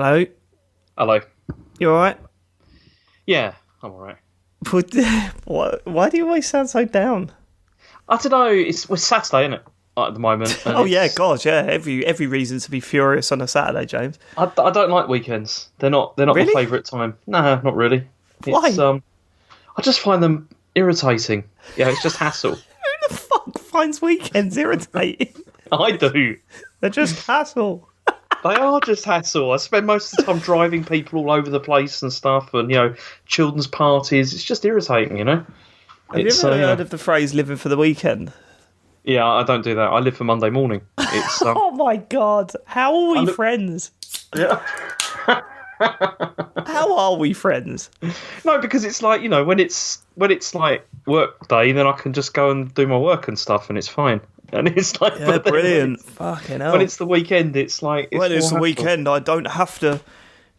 Hello. Hello. You alright? Yeah, I'm alright. Why do you always sound so down? I don't know. We're Saturday, isn't it? At the moment. And Oh yeah, God, yeah. Every reason to be furious on a Saturday, James. I don't like weekends. They're not Really? my favourite time. No, not really. Why? I just find them irritating. Yeah, it's just hassle. Who the fuck finds weekends irritating? I do. They're just hassle. They are just hassle. I spend most of the time driving people all over the place and stuff, and children's parties. It's just irritating, Have you ever heard of the phrase "living for the weekend"? Yeah, I don't do that. I live for Monday morning. It's Oh my God! How are we friends? Yeah. How are we friends? No, because it's like when it's like work day, then I can just go and do my work and stuff, and it's fine. And it's like, yeah, brilliant. Fucking hell. When it's the weekend, it's like when it's the weekend, I don't have to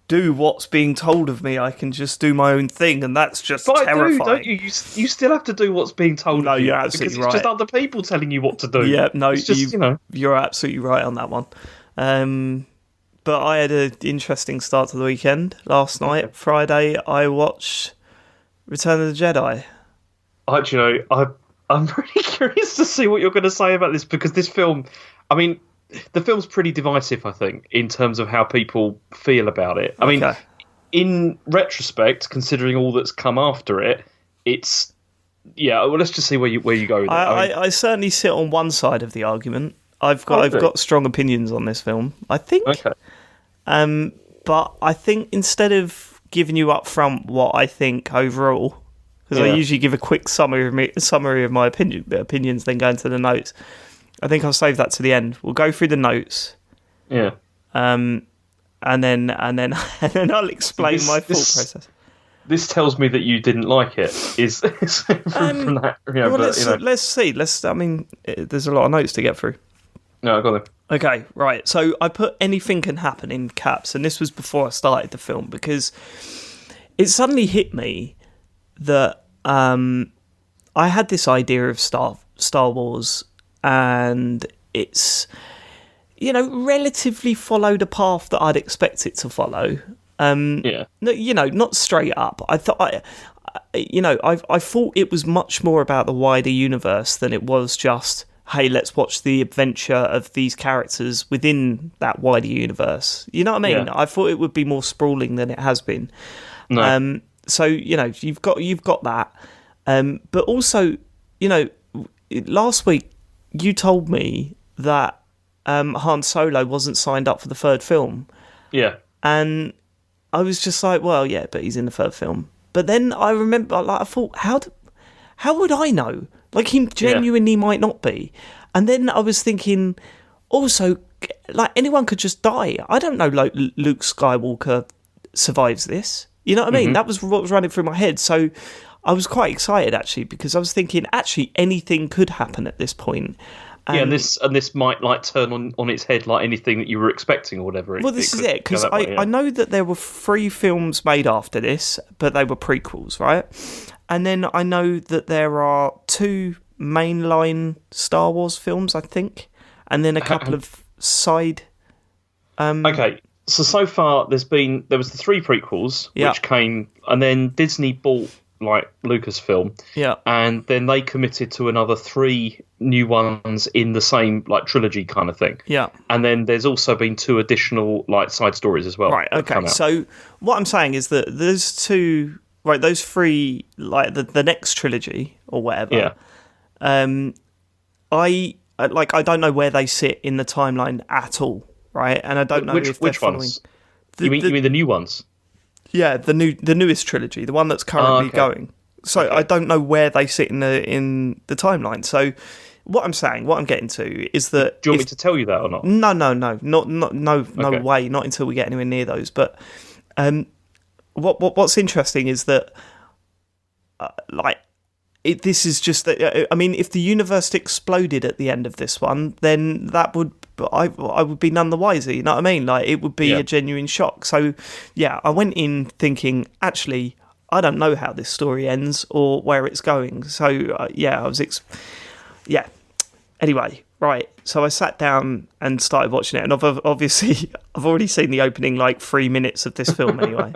do what's being told of me. I can just do my own thing, and that's just terrifying. I do, don't you? You still have to do what's being told of you. You're absolutely right. It's just other people telling you what to do. Yeah, no, it's just, you're absolutely right on that one. But I had an interesting start to the weekend. Last night, Friday, I watched Return of the Jedi. I'm really curious to see what you're going to say about this, because this film, I mean, the film's pretty divisive, I think, in terms of how people feel about it. I mean, in retrospect, considering all that's come after it, it's... Yeah, well, let's just see where you go with it. I certainly sit on one side of the argument. I've got strong opinions on this film, I think. Okay. But I think instead of giving you up front what I think overall, because I usually give a quick summary of my opinions, then go into the notes. I think I'll save that to the end. We'll go through the notes. Yeah. And then I'll explain my thought process. This tells me that you didn't like it. Is from that? Let's see. I mean, there's a lot of notes to get through. No, I got them. Okay, right. So I put anything can happen in caps, and this was before I started the film, because it suddenly hit me that I had this idea of Star Wars, and it's relatively followed a path that I'd expect it to follow. Not straight up. I thought I thought it was much more about the wider universe than it was just, hey, let's watch the adventure of these characters within that wider universe. You know what I mean? Yeah. I thought it would be more sprawling than it has been. No. So you've got that, but also last week you told me that Han Solo wasn't signed up for the third film. Yeah. And I was just like, well, yeah, but he's in the third film. But then I remember, I thought, how would I know? Like, he genuinely might not be. And then I was thinking, also, like, anyone could just die. I don't know, like, Luke Skywalker survives this. You know what I mean? That was what was running through my head. So I was quite excited, actually, because I was thinking, actually, anything could happen at this point. And this might like turn on its head, like anything that you were expecting or whatever. Well, this is it, because I know that there were 3 films made after this, but they were prequels, right? And then I know that there are 2 mainline Star Wars films, I think, and then a couple of side. Okay, so far there was the 3 prequels which came, and then Disney bought like Lucasfilm, and then they committed to another 3 new ones in the same like trilogy kind of thing. Yeah, and then there's also been 2 additional like side stories as well. Right. Okay. So what I'm saying is that there's 2, right? Those 3, like the next trilogy or whatever. Yeah. I don't know where they sit in the timeline at all, right? And I don't know if they're following. Ones? You mean the new ones? Yeah, the newest trilogy, the one that's currently going. So I don't know where they sit in the timeline. So what I'm getting to is that. Do you want me to tell you that or not? No way, not until we get anywhere near those. But what's interesting is that this is just that. I mean, if the universe exploded at the end of this one, then that would. I would be none the wiser, you know what I mean? Like, it would be a genuine shock. So, yeah, I went in thinking, actually, I don't know how this story ends or where it's going. So, I was... Anyway, right, so I sat down and started watching it, and obviously I've already seen the opening 3 minutes of this film anyway.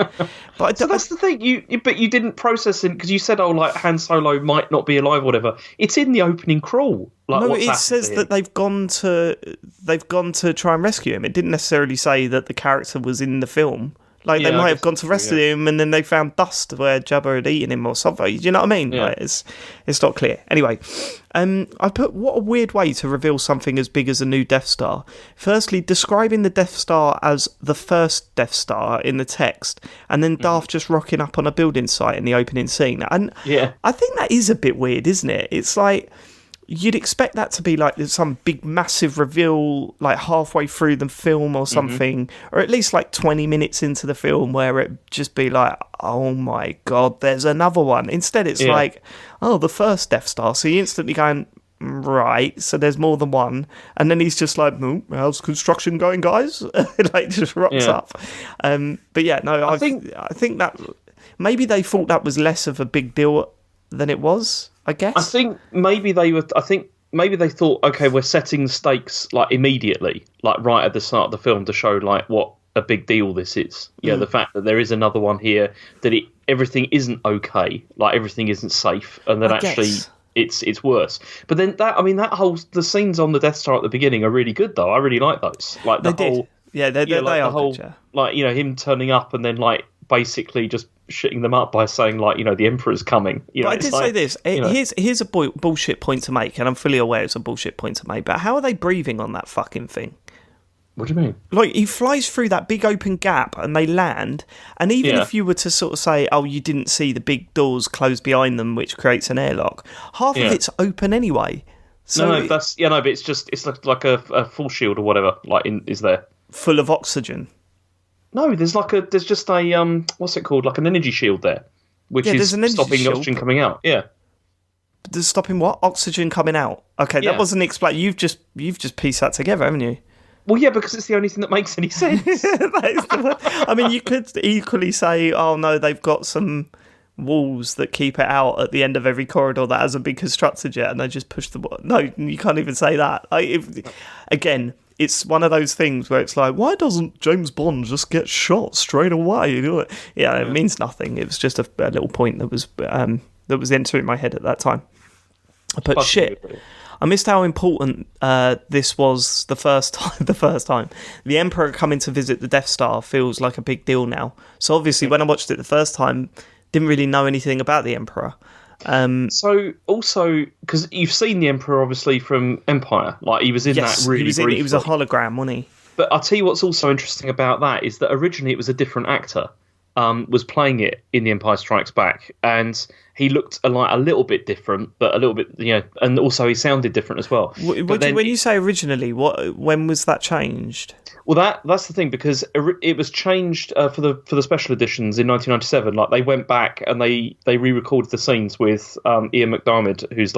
But so that's the thing, but you didn't process it because you said, Han Solo might not be alive or whatever. It's in the opening crawl. No, it says that they've gone to try and rescue him. It didn't necessarily say that the character was in the film. They might have gone to rescue him, and then they found dust where Jabba had eaten him or something. Do you know what I mean? Yeah. It's not clear. Anyway, I put, what a weird way to reveal something as big as a new Death Star. Firstly, describing the Death Star as the first Death Star in the text, and then Darth just rocking up on a building site in the opening scene. And I think that is a bit weird, isn't it? It's like, you'd expect that to be some big massive reveal halfway through the film or something, or at least 20 minutes into the film where it just be oh my god, there's another one. Instead it's the first Death Star, so you're instantly going, right, so there's more than one, and then he's just how's construction going, guys? Just rocks up. But yeah, no, I think that maybe they thought that was less of a big deal than it was, I guess. I think maybe they thought, okay, we're setting the stakes immediately, right at the start of the film to show what a big deal this is. The fact that there is another one here, that everything isn't okay, everything isn't safe, and that it's worse. But then the scenes on the Death Star at the beginning are really good though. I really like those. They are good, yeah. Him turning up and then basically just shitting them up by saying the Emperor's coming. But I did say this. Here's a bullshit point to make, and I'm fully aware it's a bullshit point to make. But how are they breathing on that fucking thing? What do you mean? He flies through that big open gap, and they land. And even if you were to sort of say, "Oh, you didn't see the big doors close behind them, which creates an airlock," half of it's open anyway. So but it's like a full shield or whatever. Is there full of oxygen? No, there's just a what's it called? An energy shield there, which is stopping the oxygen coming out. Yeah. There's stopping what? Oxygen coming out. Okay, that wasn't explained. You've just pieced that together, haven't you? Well, yeah, because it's the only thing that makes any sense. I mean, you could equally say, oh no, they've got some walls that keep it out at the end of every corridor that hasn't been constructed yet, and they just push the wall. No, you can't even say that. Again, it's one of those things where it's why doesn't James Bond just get shot straight away? It means nothing. It was just a little point that was entering my head at that time. But shit, I missed how important this was the first time. The Emperor coming to visit the Death Star feels like a big deal now. So obviously, when I watched it the first time, didn't really know anything about the Emperor. So also, because you've seen the Emperor obviously from Empire, he was in that really briefly. He was a hologram, wasn't he? But I'll tell you what's also interesting about that is that originally it was a different actor was playing it in The Empire Strikes Back, and he looked a little bit different, but a little bit, and also he sounded different as well. When you say originally, when was that changed? Well, that's the thing, because it was changed for the special editions in 1997. They went back and they re-recorded the scenes with Ian McDiarmid, who's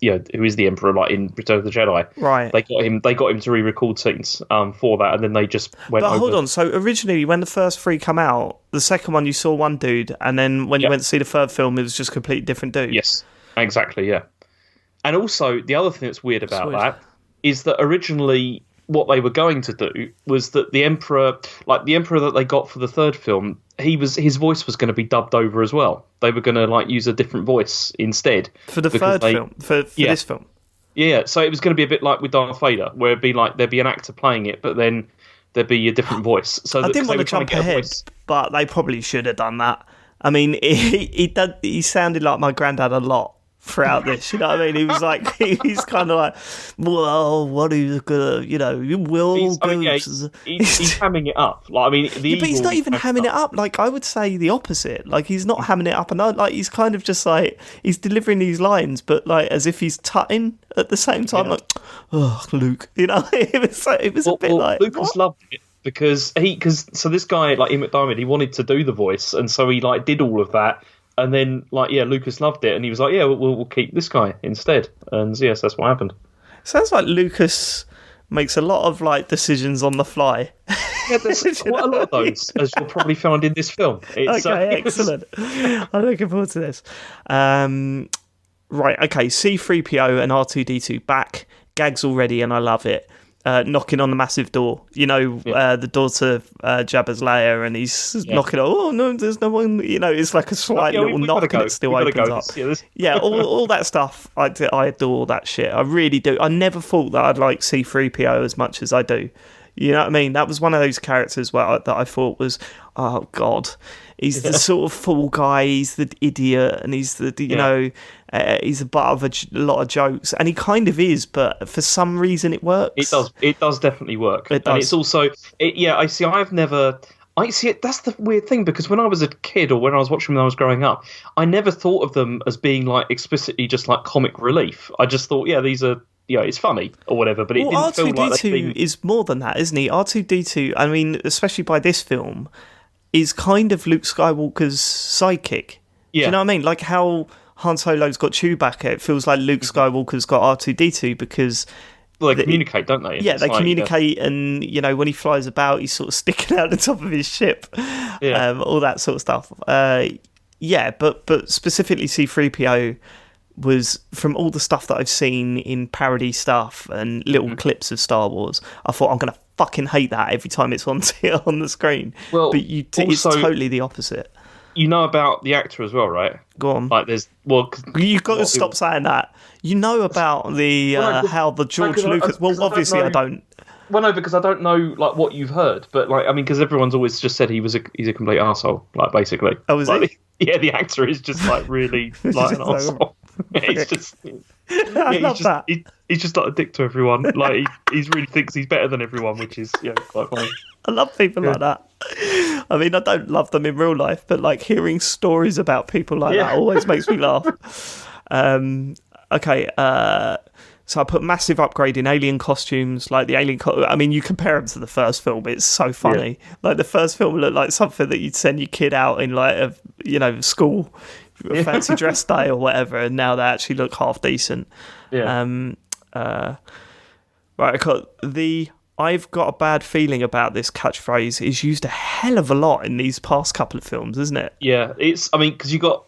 who is the Emperor in Return of the Jedi. Right. They got him to re-record scenes for that, and then they just went. But hold on, so originally when the first three come out, the second one you saw one dude, and then when you went to see the third film, it was just a completely different dude. Yes, exactly. Yeah. And also the other thing that's weird about that is that originally what they were going to do was that the Emperor that they got for the third film, his voice was going to be dubbed over as well. They were going to use a different voice instead for the third film. For this film, yeah. So it was going to be a bit like with Darth Vader, where it'd be there'd be an actor playing it, but then there'd be a different voice. So I didn't want to jump ahead, but they probably should have done that. I mean, he sounded like my granddad a lot throughout this, you know what I mean? He was he's kind of well, what are you gonna, you will. He's hamming it up. But he's not even hamming it up. I would say the opposite. He's not hamming it up, and he's kind of just he's delivering these lines, but as if he's tutting at the same time. Oh, Luke, it was a bit Lucas loved it. Because this guy Ian McDiarmid, he wanted to do the voice, and so he did all of that. And then, Lucas loved it, and he was like, "Yeah, we'll keep this guy instead." And yes, that's what happened. Sounds like Lucas makes a lot of decisions on the fly. Yeah, there's quite a lot of those, as you'll probably find in this film. Excellent. I'm looking forward to this. Right, okay, C-3PO and R2-D2 back gags already, and I love it. Knocking on the massive door, the door to Jabba's lair, and he's knocking on. Oh no, there's no one. It's like a slight little knock, and it still opens up. All that stuff. I adore that shit. I really do. I never thought that I'd like C-3PO as much as I do. You know what I mean? That was one of those characters that I thought was, oh god, he's the sort of fool guy. He's the idiot, and he's the he's the butt of a lot of jokes, and he kind of is. But for some reason, it works. It does definitely work. It does. And it's also, I see. I see it. That's the weird thing, because when I was a kid, or when I was watching when I was growing up, I never thought of them as being like explicitly just like comic relief. I just thought, these are. It's funny or whatever, but it didn't feel like R2-D2 is more than that, isn't he? R2-D2, I mean, especially by this film, is kind of Luke Skywalker's sidekick. Do you know what I mean? Like how Han Solo's got Chewbacca, it feels like Luke Skywalker's got R2-D2 because... Well, they communicate, don't they? Yeah, they communicate, and, when he flies about, he's sort of sticking out the top of his ship. All that sort of stuff. But specifically C-3PO... was, from all the stuff that I've seen in parody stuff and little clips of Star Wars, I thought I'm going to fucking hate that every time it's on the screen. Well, but it's totally the opposite. You know about the actor as well, right? Go on. Like you've got to stop saying that. You know about the how the George Lucas. Well, obviously I don't. Well, no, because I don't know like what you've heard, but like I mean, because everyone's always just said he's a complete arsehole, like basically. Oh, is he? Yeah, the actor is just like really like an arsehole. He's just. I love that. He's just like a dick to everyone. Like he really thinks he's better than everyone, which is quite funny. I love people like that. I mean, I don't love them in real life, but like hearing stories about people like that always makes me laugh. Okay. So I put massive upgrade in alien costumes, like the alien. I mean, you compare them to the first film; it's so funny. Yeah. Like the first film looked like something that you'd send your kid out in, like a school fancy dress day or whatever, and now they actually look half decent. Yeah. Right. I've got a bad feeling about this catchphrase. It's used a hell of a lot in these past couple of films, isn't it? Yeah. I mean, because you got.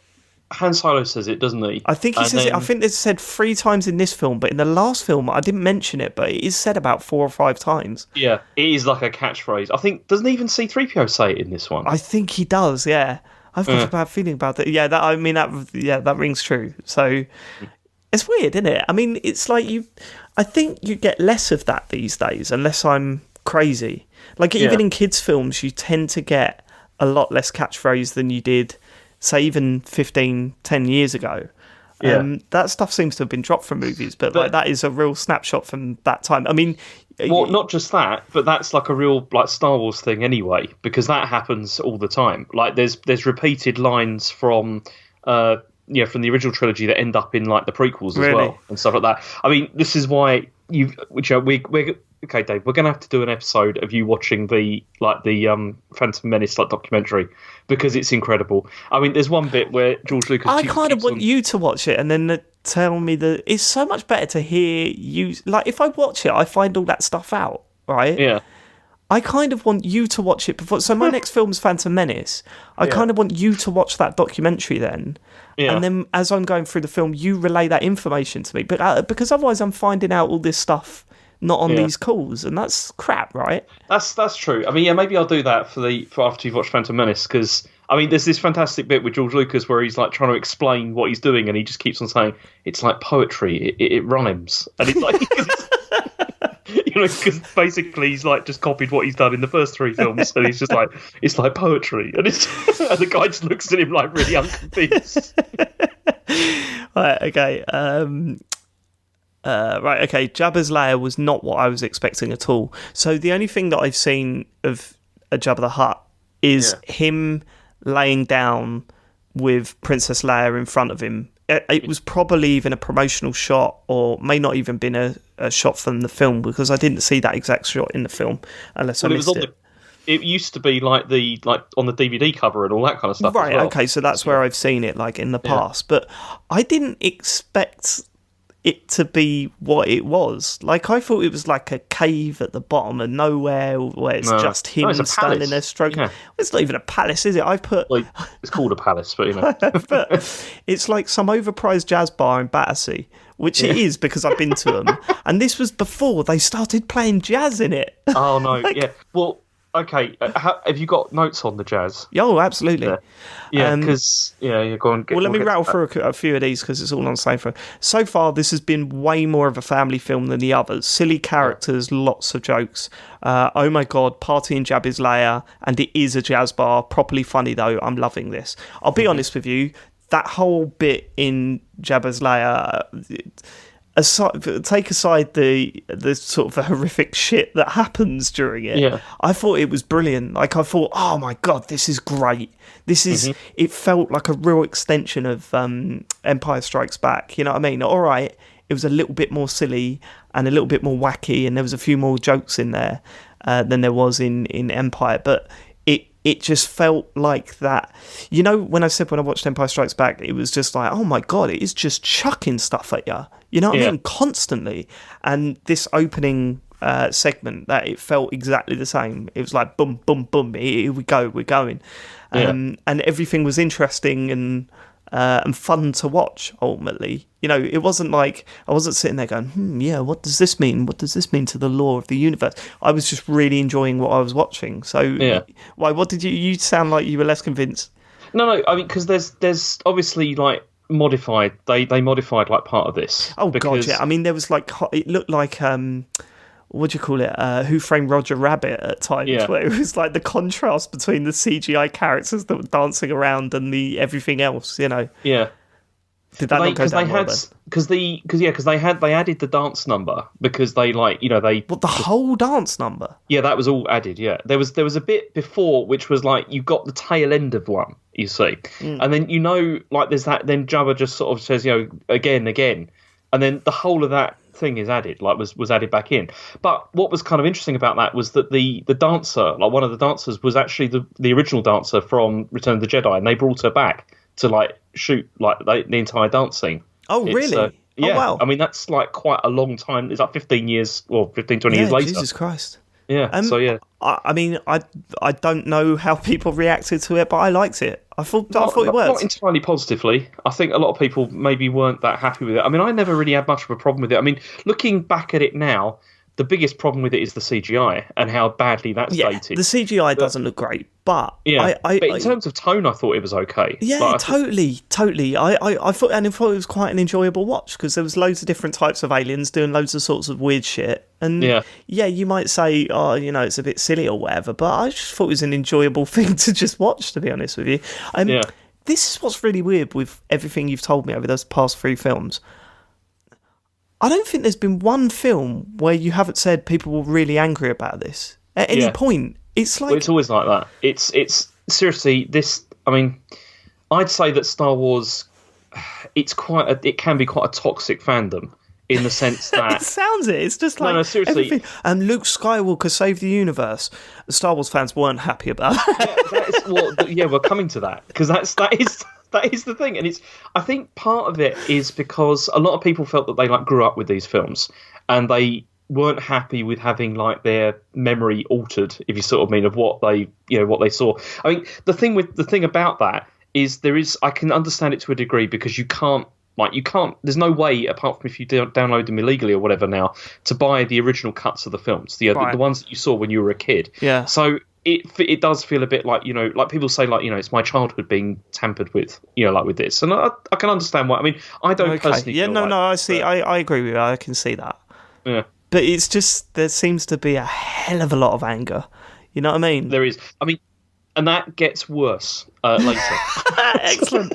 Han Solo says it, doesn't he? I think he says it. I think it's said 3 times in this film, but in the last film, I didn't mention it, but it is said about 4 or 5 times. Yeah, it is like a catchphrase. I think, doesn't even C-3PO say it in this one? I think he does, yeah. I've got a bad feeling about that. Yeah, that rings true. So, it's weird, isn't it? I mean, it's like I think you get less of that these days, unless I'm crazy. Like, even in kids' films, you tend to get a lot less catchphrase than you did... say even 10 years ago. That stuff seems to have been dropped from movies, but like that is a real snapshot from that time. I mean... Well, not just that, but that's like a real like Star Wars thing anyway, because that happens all the time. Like there's repeated lines from from the original trilogy that end up in like the prequels as well and stuff like that. I mean, this is why we're okay, Dave, we're going to have to do an episode of you watching the Phantom Menace documentary, because it's incredible. I mean, there's one bit where George Lucas... I kind of want you to watch it and then tell me that it's so much better to hear you... Like, if I watch it, I find all that stuff out, right? Yeah. I kind of want you to watch it before... So my next film's Phantom Menace. I kind of want you to watch that documentary then. Yeah. And then as I'm going through the film, you relay that information to me. But because otherwise I'm finding out all this stuff... not on these calls, and that's crap, right? That's true. I mean, maybe I'll do that for after you've watched Phantom Menace, because I mean, there's this fantastic bit with George Lucas where he's like trying to explain what he's doing, and he just keeps on saying it's like poetry. It rhymes, and it's like because basically he's like just copied what he's done in the first 3 films, and he's just like it's like poetry, and and the guy just looks at him like really unconvinced. Right. Okay. Okay, Jabba's lair was not what I was expecting at all. So the only thing that I've seen of a Jabba the Hutt is him laying down with Princess Leia in front of him. It was probably even a promotional shot, or may not even been a shot from the film, because I didn't see that exact shot in the film, unless I missed it. It used to be like on the DVD cover and all that kind of stuff. Right, as well. Okay, so that's where I've seen it, like in the past. But I didn't expect it to be what it was. Like, I thought it was like a cave at the bottom of nowhere where it's just him standing there stroking. Yeah. It's not even a palace, is it? It's called a palace, but but it's like some overpriced jazz bar in Battersea which it is because I've been to them. And this was before they started playing jazz in it. Oh, no, yeah. Well, okay, have you got notes on the jazz? Oh, absolutely. Yeah, because, you go on. Well, let me rattle through a few of these because it's all on the same phone. So far, this has been way more of a family film than the others. Silly characters, lots of jokes. Oh my God, party in Jabba's lair, and it is a jazz bar. Properly funny, though. I'm loving this. I'll be honest with you, that whole bit in Jabba's lair... take aside the sort of the horrific shit that happens during it. Yeah. I thought it was brilliant. Like I thought, oh my God, this is great. This is. It felt like a real extension of Empire Strikes Back. You know what I mean? All right, it was a little bit more silly and a little bit more wacky, and there was a few more jokes in there than there was in Empire, but. It just felt like that. You know, when I watched Empire Strikes Back, it was just like, oh my God, it is just chucking stuff at you. You know what I mean? Constantly. And this opening segment, that it felt exactly the same. It was like, boom, boom, boom, here we go, we're going. And everything was interesting and fun to watch, ultimately. You know, it wasn't like, I wasn't sitting there going, what does this mean? What does this mean to the lore of the universe? I was just really enjoying what I was watching. So, why? What did you sound like you were less convinced? No, I mean, because there's obviously, like, modified, they modified, like, part of this. Oh, God, yeah. I mean, there was, like, it looked like, what do you call it? Who Framed Roger Rabbit at times, where it was like the contrast between the CGI characters that were dancing around and the everything else, you know. Yeah. Did that not go down well then? Because they added the dance number because they the whole dance number? Yeah, that was all added. Yeah, there was a bit before which was like you got the tail end of one, you see, and then like there's that. Then Jabba just sort of says again, and then the whole of that thing is added, like was added back in. But what was kind of interesting about that was that the dancer, like one of the dancers, was actually the original dancer from Return of the Jedi, and they brought her back to like shoot like the entire dance scene. Oh, really? Yeah. Oh, wow. I mean, that's like quite a long time. It's like 15 years or 15, 20 years later. Jesus Christ. Yeah. I mean, I don't know how people reacted to it, but I liked it. I thought it worked. Not entirely positively. I think a lot of people maybe weren't that happy with it. I mean, I never really had much of a problem with it. I mean, looking back at it now, the biggest problem with it is the CGI and how badly that's dated. The CGI doesn't look great, but but in terms of tone, I thought it was okay. Yeah, like, totally. I thought it was quite an enjoyable watch because there was loads of different types of aliens doing loads of sorts of weird shit. And you might say, oh, it's a bit silly or whatever, but I just thought it was an enjoyable thing to just watch, to be honest with you. This is what's really weird with everything you've told me over those past 3 films. I don't think there's been one film where you haven't said people were really angry about this at any point. It's like it's always like that. It's seriously this. I mean, I'd say that Star Wars, it can be quite a toxic fandom in the sense that it sounds it. It's just like no, seriously. And Luke Skywalker saved the universe. The Star Wars fans weren't happy about that. We're coming to that because that is the thing, and I think part of it is because a lot of people felt that they like grew up with these films, and they weren't happy with having like their memory altered, if you sort of mean, of what they saw. I mean, the thing about that is I can understand it to a degree because you can't. There's no way, apart from if you download them illegally or whatever now, to buy the original cuts of the films, the ones that you saw when you were a kid. Yeah. So it does feel a bit like, like people say, like, it's my childhood being tampered with, like with this. And I can understand why. I mean, I don't personally feel I see. I agree with you. I can see that. Yeah. But it's just, there seems to be a hell of a lot of anger. You know what I mean? There is. I mean, and that gets worse later. Excellent.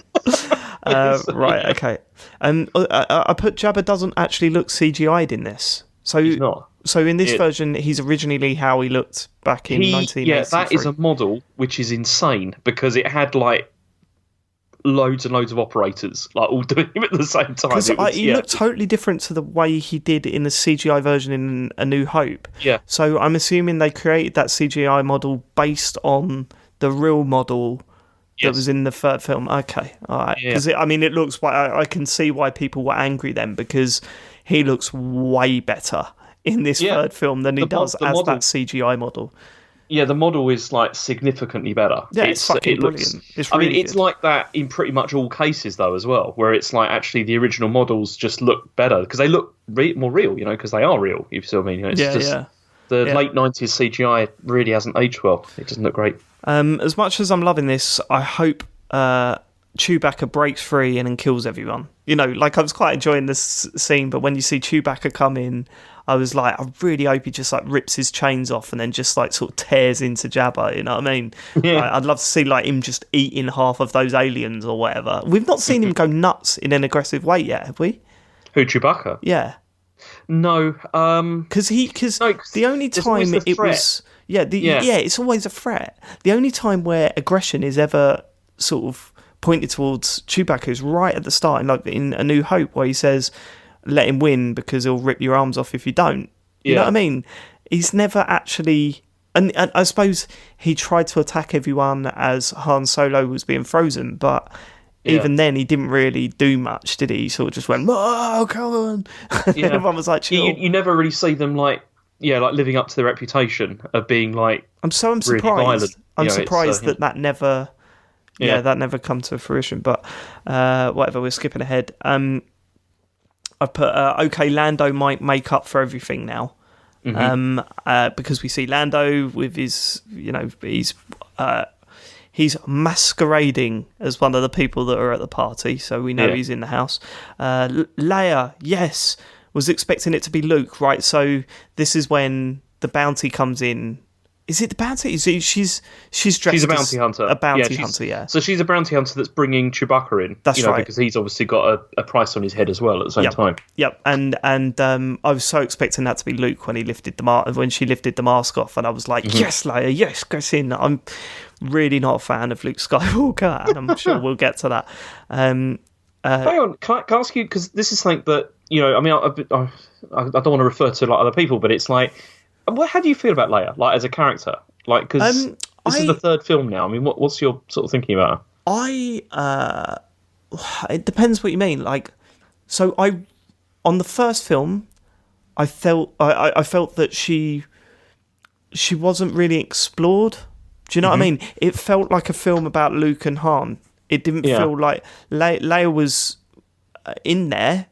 Right, okay. I put Jabba doesn't actually look CGI'd in this. So he's not. So in this version, he's originally how he looked back in 1983. Yeah, that is a model which is insane because it had like loads and loads of operators like all doing him at the same time. Because he looked totally different to the way he did in the CGI version in A New Hope. Yeah. So I'm assuming they created that CGI model based on the real model that was in the third film. Okay, all right. Because it looks. I can see why people were angry then because he looks way better in this third film than he does as that CGI model. Yeah, the model is like significantly better. Yeah, it's fucking brilliant. It's really it's good. like that in pretty much all cases though, as well, where it's like actually the original models just look better because they look more real, because they are real. You see what I mean? It's the late 90s CGI really hasn't aged well. It doesn't look great. As much as I'm loving this, I hope Chewbacca breaks free and then kills everyone. Like I was quite enjoying this scene, but when you see Chewbacca come in, I was like, I really hope he just like rips his chains off and then just like sort of tears into Jabba. You know what I mean? Yeah. I'd love to see like him just eating half of those aliens or whatever. We've not seen him go nuts in an aggressive way yet, have we? Who, Chewbacca? Yeah. No. Because the only time it was it's always a threat. The only time where aggression is ever sort of pointed towards Chewbacca is right at the start, like in A New Hope, where he says, let him win because he'll rip your arms off if you don't. You know what I mean? He's never actually... And I suppose he tried to attack everyone as Han Solo was being frozen, but even then he didn't really do much, did he? He sort of just went, oh, come on. Yeah. Everyone was like, chill. You never really see them like living up to their reputation of being like I'm surprised. Really violent. I'm surprised that never... that never come to fruition, but whatever, we're skipping ahead. I put, okay, Lando might make up for everything now. Because we see Lando with his, he's masquerading as one of the people that are at the party, so we know he's in the house. Leia, yes, was expecting it to be Luke, right? So this is when the bounty comes in. Is it the bounty? She's dressed She's a bounty hunter. A bounty hunter, yeah. So she's a bounty hunter that's bringing Chewbacca in. That's right. Because he's obviously got a price on his head as well at the same time. Yep. And I was so expecting that to be Luke when she lifted the mask off, and I was like, yes, Leia, yes, get in. I'm really not a fan of Luke Skywalker, and I'm sure we'll get to that. Hang on, can I ask you, because this is something that, I mean, I don't want to refer to like other people, but it's like, how do you feel about Leia, like as a character? Like, because this is the third film now. I mean, what's your sort of thinking about her? It depends what you mean. Like, so on the first film, I felt that she wasn't really explored. Do you know what I mean? It felt like a film about Luke and Han. It didn't feel like Leia was in there,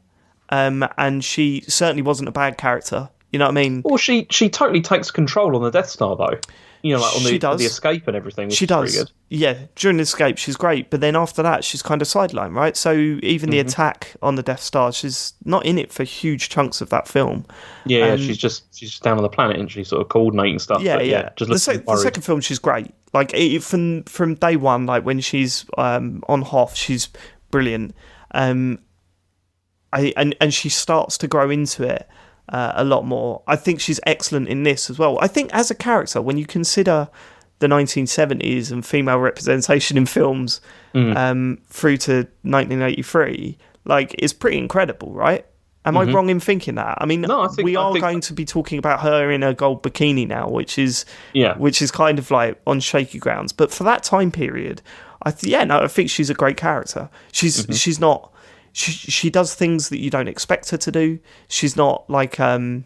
and she certainly wasn't a bad character. You know what I mean? Well, she totally takes control on the Death Star, though. Like on the escape and everything. She does. Pretty good. Yeah, during the escape, she's great. But then after that, she's kind of sidelined, right? So even the attack on the Death Star, she's not in it for huge chunks of that film. Yeah, she's just down on the planet, and she's sort of coordinating stuff. Yeah. The second film, she's great. Like from day one, like when she's on Hoth, she's brilliant. And she starts to grow into it. A lot more. I think she's excellent in this as well. I think as a character, when you consider the 1970s and female representation in films through to 1983, like, it's pretty incredible, right? Am I wrong in thinking that? I mean, no, I think going to be talking about her in a gold bikini now, which is kind of like on shaky grounds. But for that time period, I think she's a great character. She's not... She does things that you don't expect her to do. She's not like, her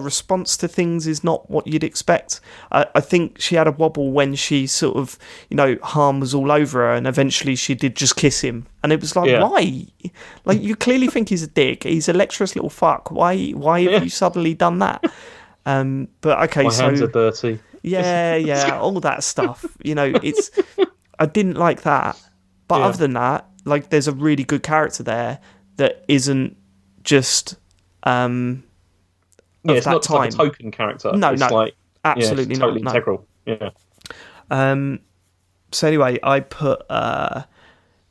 response to things is not what you'd expect. I think she had a wobble when she sort of, Han was all over her, and eventually she did just kiss him. And it was like, why? Like, you clearly think he's a dick. He's a lecherous little fuck. Why have you suddenly done that? But okay, my hands are dirty. Yeah, all that stuff. I didn't like that. But other than that, like, there's a really good character there that isn't just it's not like a token character. No, it's like absolutely totally not. Integral. Yeah. So anyway, I put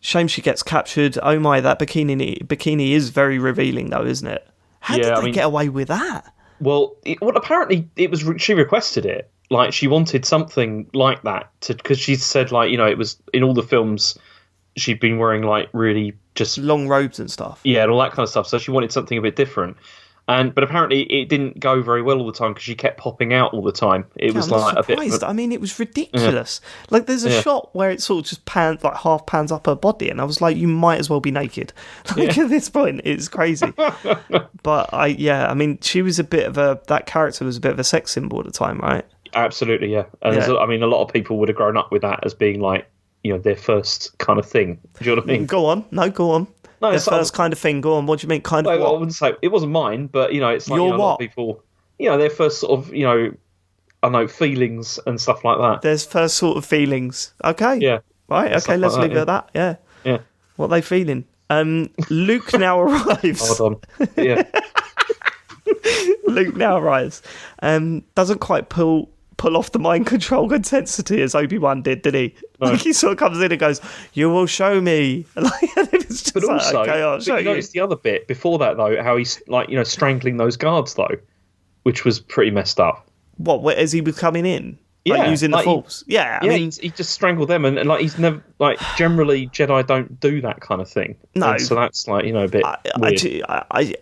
shame she gets captured. Oh my, that bikini is very revealing, though, isn't it? How did they get away with that? Well, apparently it was she requested it. Like, she wanted something like that because she said, like, it was in all the films. She'd been wearing like really just long robes and stuff. Yeah, and all that kind of stuff. So she wanted something a bit different. But apparently it didn't go very well all the time because she kept popping out all the time. It was I'm like not surprised. a bit. I mean, it was ridiculous. Like, there's a shot where it sort of just half pans up her body, and I was like, you might as well be naked. Like, at this point, it's crazy. But I mean, she was that character was a bit of a sex symbol at the time, right? Absolutely, yeah. And I mean, a lot of people would have grown up with that as being like, their first kind of thing. Do you know what I mean? Go on. No, go on. No, the first kind of thing. Go on. What do you mean? Kind of what? I wouldn't say it wasn't mine, but it's like a lot of people. Their first sort of I don't know, feelings and stuff like that. There's first sort of feelings. Okay. Yeah. Right. Okay. Let's leave it at that. Yeah. Yeah. What are they feeling? Luke now arrives. Hold on. Yeah. Luke now arrives. Doesn't quite pull off the mind control intensity as Obi-Wan did he? No. Like, he sort of comes in and goes, "You will show me." It's just but like, also, okay, I'll show you. Notice the other bit before that though, how he's like, strangling those guards though, which was pretty messed up. What? As he was coming in? Like, using the Force? I mean, he just strangled them, and like he's never like generally Jedi don't do that kind of thing. No, and so that's like a bit weird.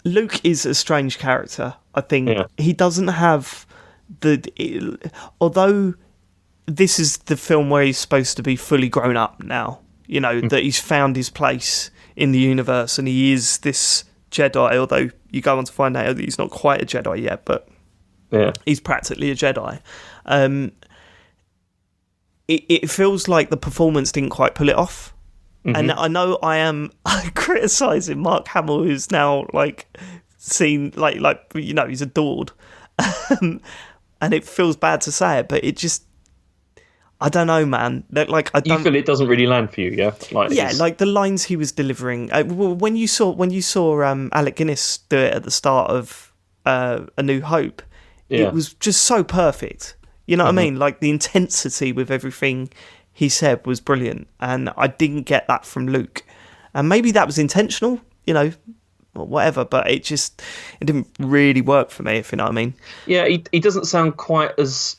Luke is a strange character. I think he doesn't have although this is the film where he's supposed to be fully grown up now, that he's found his place in the universe and he is this Jedi, although you go on to find out that he's not quite a Jedi yet, but he's practically a Jedi. It feels like the performance didn't quite pull it off. Mm-hmm. And I know I am criticising Mark Hamill, who's now seen he's adored, and it feels bad to say it, but it just, I don't know, man. You feel it doesn't really land for you, yeah? Like the lines he was delivering. When you saw Alec Guinness do it at the start of A New Hope, it was just so perfect. You know what I mean? Like the intensity with everything he said was brilliant, and I didn't get that from Luke. And maybe that was intentional, whatever, but it didn't really work for me, if you know what I mean. Yeah, he doesn't sound quite as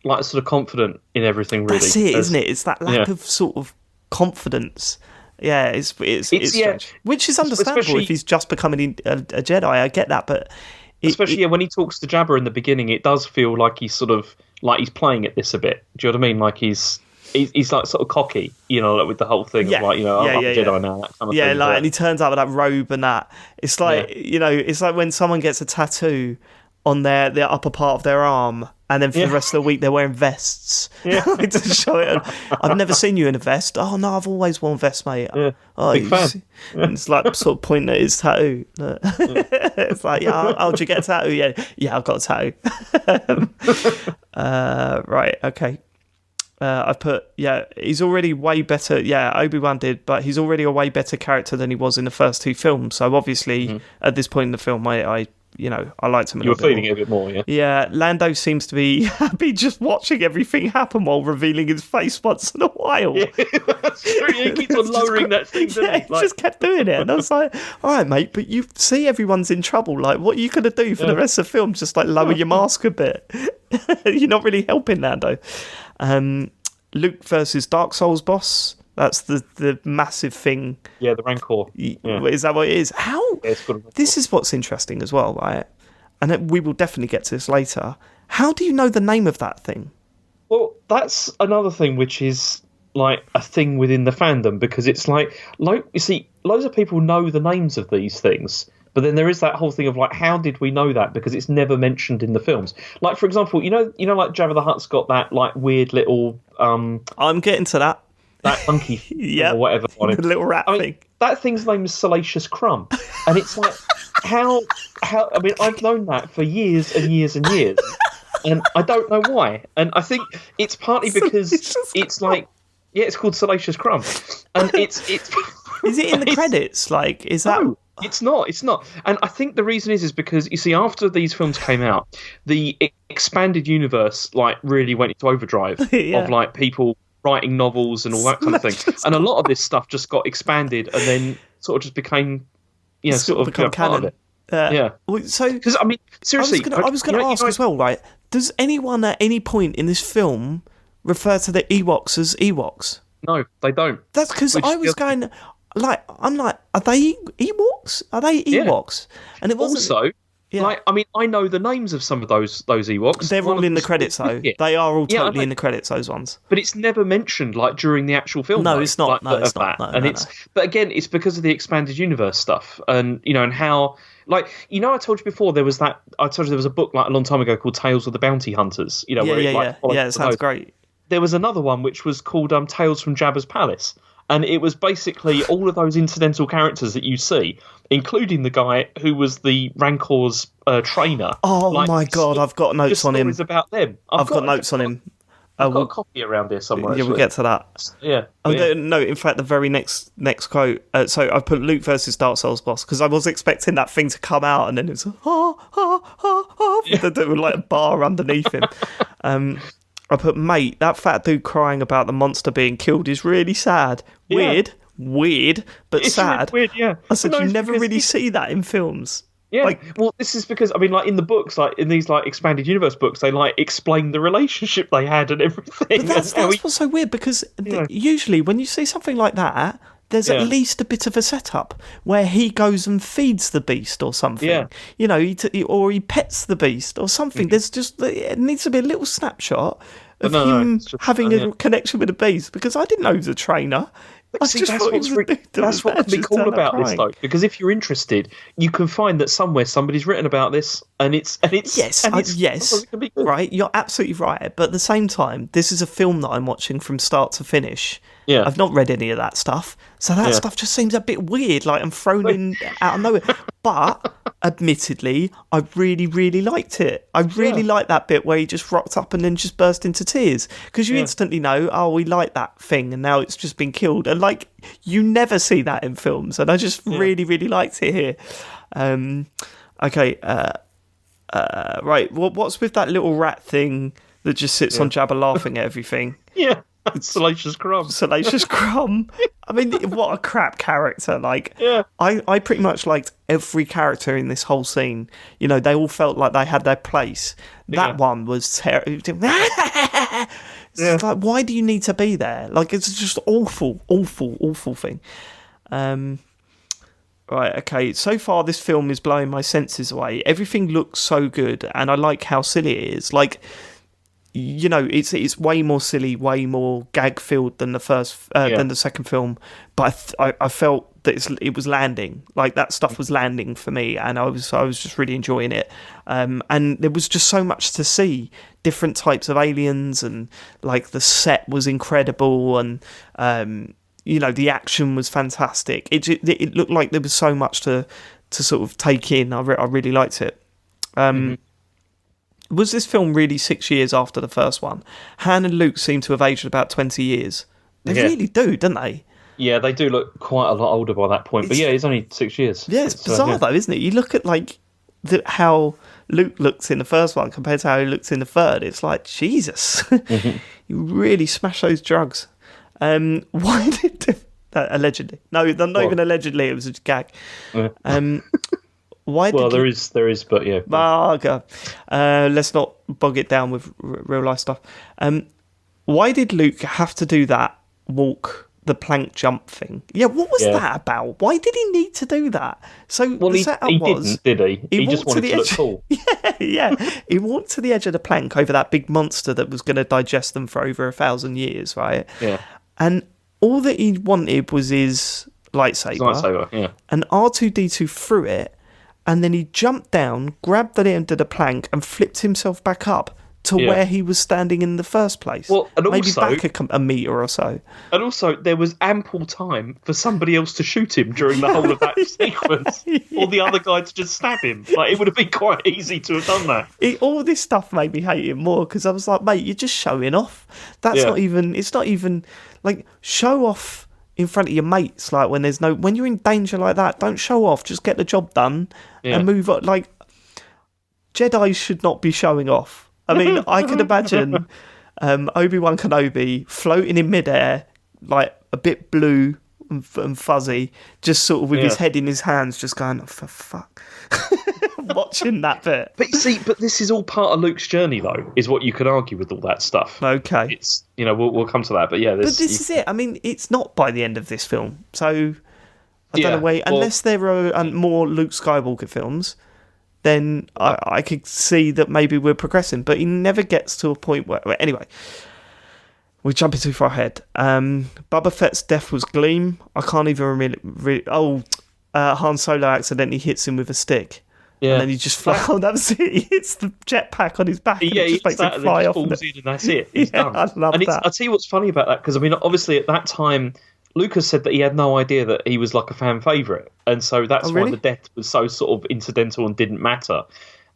sort of confident in everything, really. That's it, isn't it? It's that lack of sort of confidence. Yeah, it's strange. Which is understandable if he's just becoming a Jedi. I get that, but especially when he talks to Jabba in the beginning, it does feel like he's sort of like he's playing at this a bit. Do you know what I mean? Like he's like sort of cocky, with the whole thing of I'm a Jedi now, that kind of thing. And he turns out with that robe and that. It's like, it's like when someone gets a tattoo on their upper part of their arm, and then for the rest of the week they're wearing vests. Yeah. To show it. I've never seen you in a vest. Oh no, I've always worn vests, mate. Yeah. Oh, big fan. And it's like sort of pointing at his tattoo. It's like, did you get a tattoo? Yeah, I've got a tattoo. Right, okay. I've put, he's already way better. Yeah, Obi-Wan did, but he's already a way better character than he was in the first two films. So obviously, at this point in the film, I liked him a little bit. You were feeling it a bit more, yeah? Yeah, Lando seems to be happy just watching everything happen while revealing his face once in a while. Yeah, that's true. He keeps on lowering that thing, doesn't he? He just kept doing it. And I was like, all right, mate, but you see everyone's in trouble. Like, what are you going to do for the rest of the film? Just, lower your mask a bit. You're not really helping Lando. Luke versus Dark Souls boss. That's the massive thing. Yeah, the Rancor. Yeah. Is that what it is? How? Yeah, this is what's interesting as well, right? And we will definitely get to this later. How do you know the name of that thing? Well, that's another thing which is a thing within the fandom, because it's you see, loads of people know the names of these things, but then there is that whole thing of how did we know that? Because it's never mentioned in the films. Like, for example, like Jabba the Hutt's got that weird little. I'm getting to that. That monkey or whatever on it. The little rat thing. That thing's name is Salacious Crumb. And it's like, how, I mean, I've known that for years and years and years. And I don't know why. And I think it's partly because it's it's called Salacious Crumb. And it's Is it in the credits? Is that... No, it's not. And I think the reason is because, you see, after these films came out, the expanded universe, really went into overdrive of, people writing novels and all that kind of thing, and a lot of this stuff just got expanded and then sort of just became, sort of become canon. Part of it. So, because I mean, seriously, I was going to ask as well, right? Does anyone at any point in this film refer to the Ewoks as Ewoks? No, they don't. That's because I was going. like, I'm like, are they Ewoks? Are they Ewoks? And it wasn't. Also, like, I mean, I know the names of some of those Ewoks. They're all in the credits, though. They are all totally in the credits, those ones. But it's never mentioned, like, during the actual film. No, it's not. Like, it's not. No. But again, it's because of the expanded universe stuff, and and how, like, I told you before there was that. I told you there was a book like a long time ago called Tales of the Bounty Hunters. It sounds great. There was another one which was called Tales from Jabba's Palace. And it was basically all of those incidental characters that you see, including the guy who was the Rancor's trainer. Oh, my God, I've got notes on him. About them. I've got notes on him. I've got a copy around here somewhere. Yeah, we'll get to that. Yeah. No, in fact, the very next quote. So I put Luke versus Dark Souls boss because I was expecting that thing to come out and then it's with like a bar underneath him. I put, mate, that fat dude crying about the monster being killed is really sad. Weird, but it's sad. Weird, yeah. I said, you never really see that in films. Yeah, well, this is because, I mean, like, in the books, like, in these, like, expanded universe books, they, like, explain the relationship they had and everything. But that's what's so weird, because usually when you see something like that, there's at least a bit of a setup where he goes and feeds the beast or something. Yeah. Or he pets the beast or something. There's just, it needs to be a little snapshot of him having a connection with the beast, because I didn't know he was a trainer. That's what can be cool about this, though, because if you're interested, you can find that somewhere somebody's written about this, and it's yes, right. You're absolutely right, but at the same time, this is a film that I'm watching from start to finish. Yeah, I've not read any of that stuff, so that stuff just seems a bit weird. Like I'm thrown in out of nowhere. But admittedly, I really, really liked it. I really liked that bit where he just rocked up and then just burst into tears, because you instantly know, oh, we like that thing, and now it's just been killed. And like, you never see that in films, and I just really, really liked it here. Okay, right. What's with that little rat thing that just sits on Jabba laughing at everything? Yeah. Salacious Crumb. Salacious Crumb. I mean, what a crap character. Like, I pretty much liked every character in this whole scene. They all felt like they had their place. That one was terrible. It's like, why do you need to be there? Like, it's just awful thing. Right, okay. So far, this film is blowing my senses away. Everything looks so good, and I like how silly it is. Like, it's way more silly, way more gag-filled than the second film. But I felt that it was landing. Like, that stuff was landing for me, and I was just really enjoying it. And there was just so much to see, different types of aliens, and like the set was incredible, and the action was fantastic. It looked like there was so much to sort of take in. I really liked it. Was this film really 6 years after the first one? Han and Luke seem to have aged about 20 years. They really do, don't they? Yeah, they do look quite a lot older by that point. But it's only 6 years. Yeah, it's bizarre though, isn't it? You look at like how Luke looks in the first one compared to how he looks in the third. It's like, Jesus, you really smash those drugs. Why did allegedly? No, they're not even allegedly. It was a gag. There is, but yeah. Okay. Let's not bog it down with real life stuff. Why did Luke have to do that the plank jump thing? Yeah, what was that about? Why did he need to do that? So the setup didn't, did he? He just wanted to look cool. Yeah. He walked to the edge of the plank over that big monster that was going to digest them for over 1,000 years, right? Yeah. And all that he wanted was his lightsaber. Yeah. And R2-D2 threw it. And then he jumped down, grabbed the end of the plank, and flipped himself back up to where he was standing in the first place. Well, and maybe also, back a metre or so. And also, there was ample time for somebody else to shoot him during the whole of that sequence, or the other guy to just stab him. Like, it would have been quite easy to have done that. All this stuff made me hate him more, because I was like, mate, you're just showing off. It's not even like, show off in front of your mates, like when you're in danger like that, don't show off, just get the job done and move on. Like, Jedi should not be showing off. I mean, I could imagine Obi-Wan Kenobi floating in midair, like a bit blue and fuzzy, just sort of with his head in his hands, just going, oh, for fuck. Watching that bit. But this is all part of Luke's journey, though, is what you could argue with all that stuff. Okay. It's, we'll come to that, but yeah. But this is it. I mean, it's not by the end of this film, so I don't know where, unless there are more Luke Skywalker films, then I could see that maybe we're progressing. But he never gets to a point where... Anyway, we're jumping too far ahead. Boba Fett's death was Gleam. I can't even Han Solo accidentally hits him with a stick. Yeah. And then he just flies. Oh, that was it. He hits the jetpack on his back and it just makes him fly off. Falls in and that's it. He's done. I love that. I'll tell you what's funny about that, because, I mean, obviously at that time, Lucas said that he had no idea that he was like a fan favourite. And so that's why the death was so sort of incidental and didn't matter.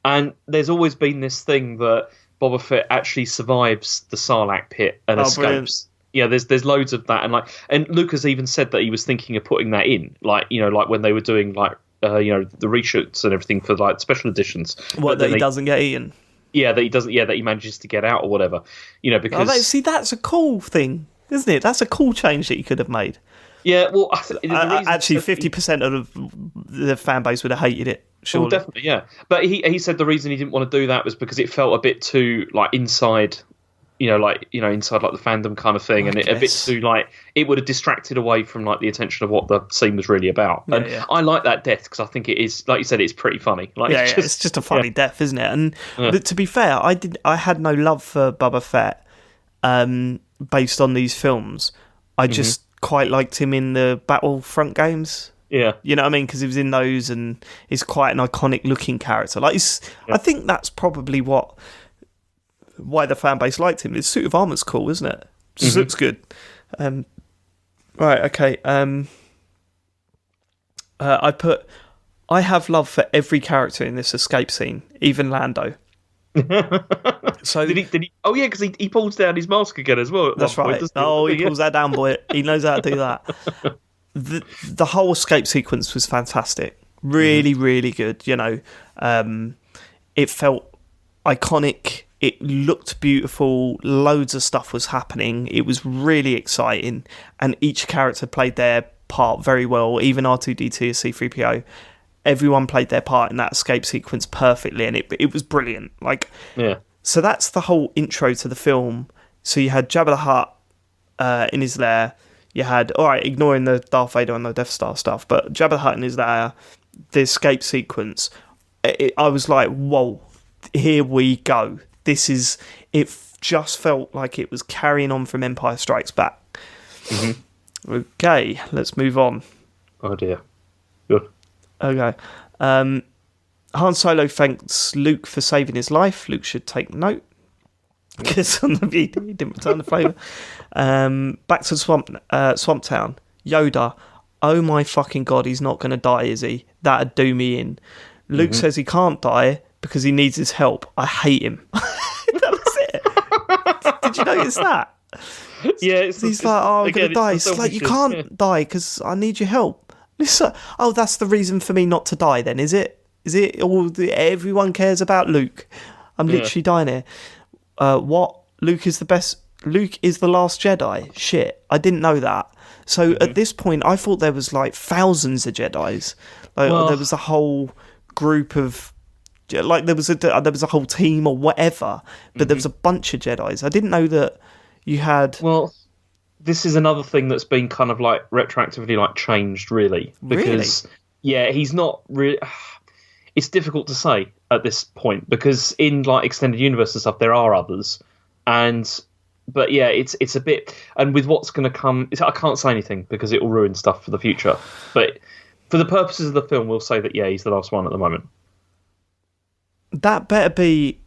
And there's always been this thing that Boba Fett actually survives the Sarlacc pit and escapes. Brilliant. Yeah, there's loads of that. And Lucas even said that he was thinking of putting that in. Like, you know, like when they were doing like, the reshoots and everything for like special editions. What, that he doesn't get eaten? Yeah, that he doesn't. Yeah, that he manages to get out or whatever. You know, because see, that's a cool thing, isn't it? That's a cool change that he could have made. Yeah, well, actually, 50% of the fan base would have hated it. Surely. Well, definitely, yeah. But he said the reason he didn't want to do that was because it felt a bit too like inside. Inside like the fandom kind of thing, and a bit too like it would have distracted away from like the attention of what the scene was really about. And I like that death because I think it is, like you said, it's pretty funny. Like, it's just a funny death, isn't it? And to be fair, I had no love for Boba Fett based on these films. I just quite liked him in the Battlefront games. Yeah, you know what I mean, because he was in those, and he's quite an iconic looking character. Like, I think that's probably why the fan base liked him. His suit of armour's cool, isn't it? Just looks good. Right, okay. I have love for every character in this escape scene, even Lando. So did he? Oh yeah, because he pulls down his mask again as well. That's right. He pulls that down, boy. He knows how to do that. The whole escape sequence was fantastic. Really, really good. You know, it felt iconic. It looked beautiful. Loads of stuff was happening. It was really exciting, and each character played their part very well. Even R2-D2 and C-3PO, everyone played their part in that escape sequence perfectly, and it was brilliant. Like, so that's the whole intro to the film. So you had Jabba the Hutt in his lair. You had, all right, ignoring the Darth Vader and the Death Star stuff, but Jabba the Hutt in his lair, the escape sequence. I was like, whoa, here we go. It just felt like it was carrying on from Empire Strikes Back. Okay, let's move on. Oh dear. Good. Okay. Han Solo thanks Luke for saving his life. Luke should take note, because he didn't return the favour. Back to Swamp Town. Yoda. Oh my fucking god, he's not going to die, is he? That'd do me in. Luke says he can't die because he needs his help. I hate him. That was it. Did you notice that? Yeah. He's like, I'm going to die. It's like, you can't die because I need your help. It's like, oh, that's the reason for me not to die then, is it? Is it? Everyone cares about Luke. I'm literally dying here. What? Luke is the best... Luke is the last Jedi? Shit, I didn't know that. So at this point, I thought there was like thousands of Jedis. Like, there was a whole group of... Like, there was a whole team or whatever, but there was a bunch of Jedis. I didn't know that you had... Well, this is another thing that's been kind of like retroactively like changed, really. Because, he's not really... It's difficult to say at this point, because in like extended universe and stuff, there are others. But yeah, it's a bit... And with what's going to come... I can't say anything because it will ruin stuff for the future. But for the purposes of the film, we'll say that, he's the last one at the moment. That better be...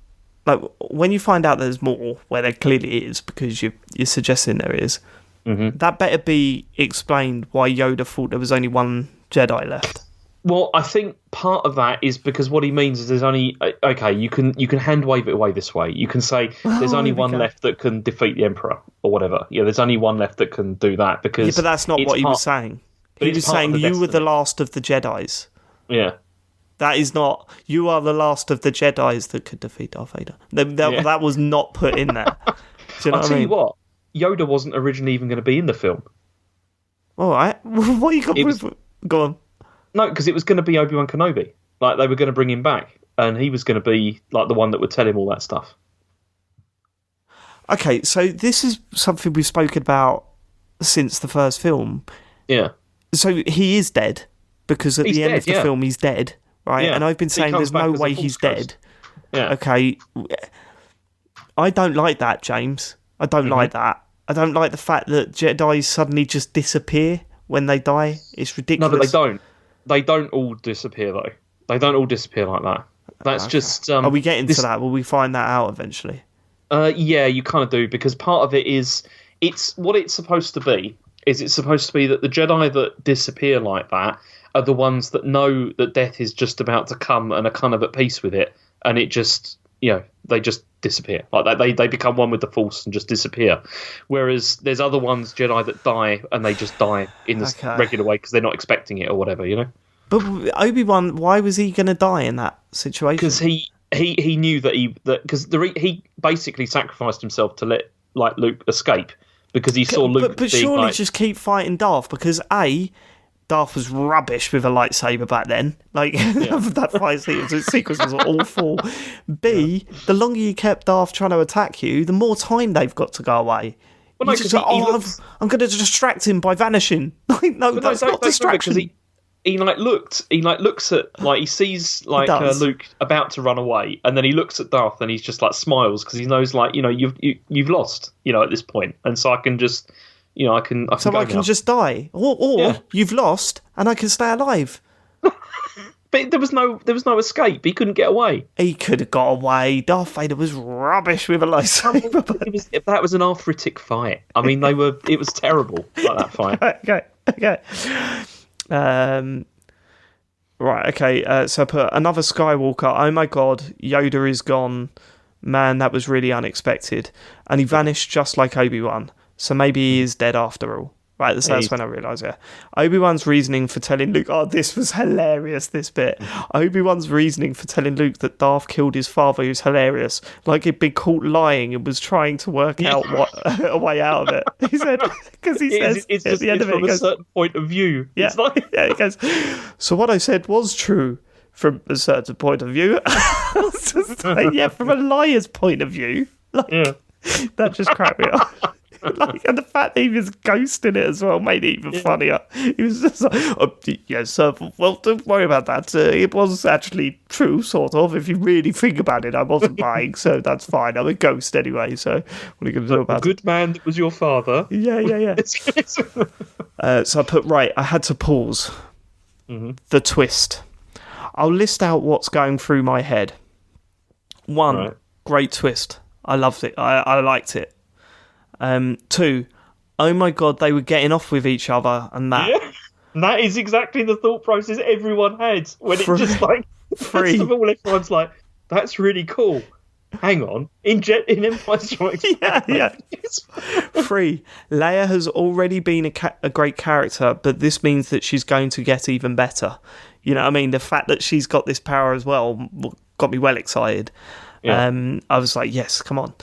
Like, when you find out there's more, where there clearly is, because you're suggesting there is, that better be explained why Yoda thought there was only one Jedi left. Well, I think part of that is because what he means is there's only... Okay, you can hand wave it away this way. You can say there's only one left that can defeat the Emperor, or whatever. Yeah, there's only one left that can do that, because... Yeah, but that's not what he was saying. He was saying you were the last of the Jedis. Yeah. That is not... You are the last of the Jedis that could defeat Darth Vader. That was not put in there. Do you know I'll tell you what, Yoda wasn't originally even going to be in the film. All right. What you got? Go on. No, because it was going to be Obi-Wan Kenobi. Like, they were going to bring him back, and he was going to be like the one that would tell him all that stuff. Okay, so this is something we've spoken about since the first film. Yeah. So he is dead, because at the end of the film he's dead, right? Yeah. And I've been saying there's no way he's dead. Yeah. Okay. I don't like that, James. I don't like that. I don't like the fact that Jedi suddenly just disappear when they die. It's ridiculous. No, but they don't. They don't all disappear, though. They don't all disappear like that. That's just... Are we getting to that? Will we find that out eventually? Yeah, you kind of do, because part of it is... It's what it's supposed to be. It's supposed to be that the Jedi that disappear like that are the ones that know that death is just about to come and are kind of at peace with it. And it just... they just disappear. Like they become one with the Force and just disappear. Whereas there's other ones, Jedi, that die and they just die in the regular way because they're not expecting it or whatever, But Obi-Wan, why was he going to die in that situation? Because he knew that he basically sacrificed himself to let Luke escape because he saw Luke. But surely just keep fighting Darth, because Darth was rubbish with a lightsaber back then. That fight sequence was awful. B, the longer you kept Darth trying to attack you, the more time they've got to go away. Well, I'm going to distract him by vanishing. That's not distraction. He looks at he sees Luke about to run away, and then he looks at Darth and he's just smiles because he knows you've lost at this point, and so I can just. I can just die, or you've lost, and I can stay alive. But there was no escape. He couldn't get away. He could have got away. Darth Vader was rubbish with a lightsaber. That was an arthritic fight. I mean, it was terrible, that fight. Okay. Right. Okay. So I put another Skywalker. Oh my God, Yoda is gone. Man, that was really unexpected, and he vanished just like Obi-Wan. So maybe he is dead after all. Right, that's when I realised, Obi-Wan's reasoning for telling Luke... Oh, this was hilarious, this bit. Obi-Wan's reasoning for telling Luke that Darth killed his father is hilarious. Like he'd been caught lying and was trying to work out a way out of it. He said... Because he says it's at just the end of it, from a certain point of view. Yeah, he goes, so what I said was true from a certain point of view. From a liar's point of view. That just cracked me up. And the fact that he was ghosting it as well made it even funnier. He was just like, sir, well, don't worry about that. It was actually true, sort of. If you really think about it, I wasn't lying, so that's fine. I'm a ghost anyway, so what are you going to do about it? A good man that was your father. Yeah. So I put, I had to pause. The twist. I'll list out what's going through my head. One, great twist. I loved it. I liked it. 2, oh my God, they were getting off with each other, and that. Yeah, and that is exactly the thought process everyone had when it just first of all, everyone's like, "That's really cool." Hang on, in Empire Strikes Back. Yeah. 3, Leia has already been a great character, but this means that she's going to get even better. You know what I mean? The fact that she's got this power as well got me well excited. Yeah. I was like, yes, come on.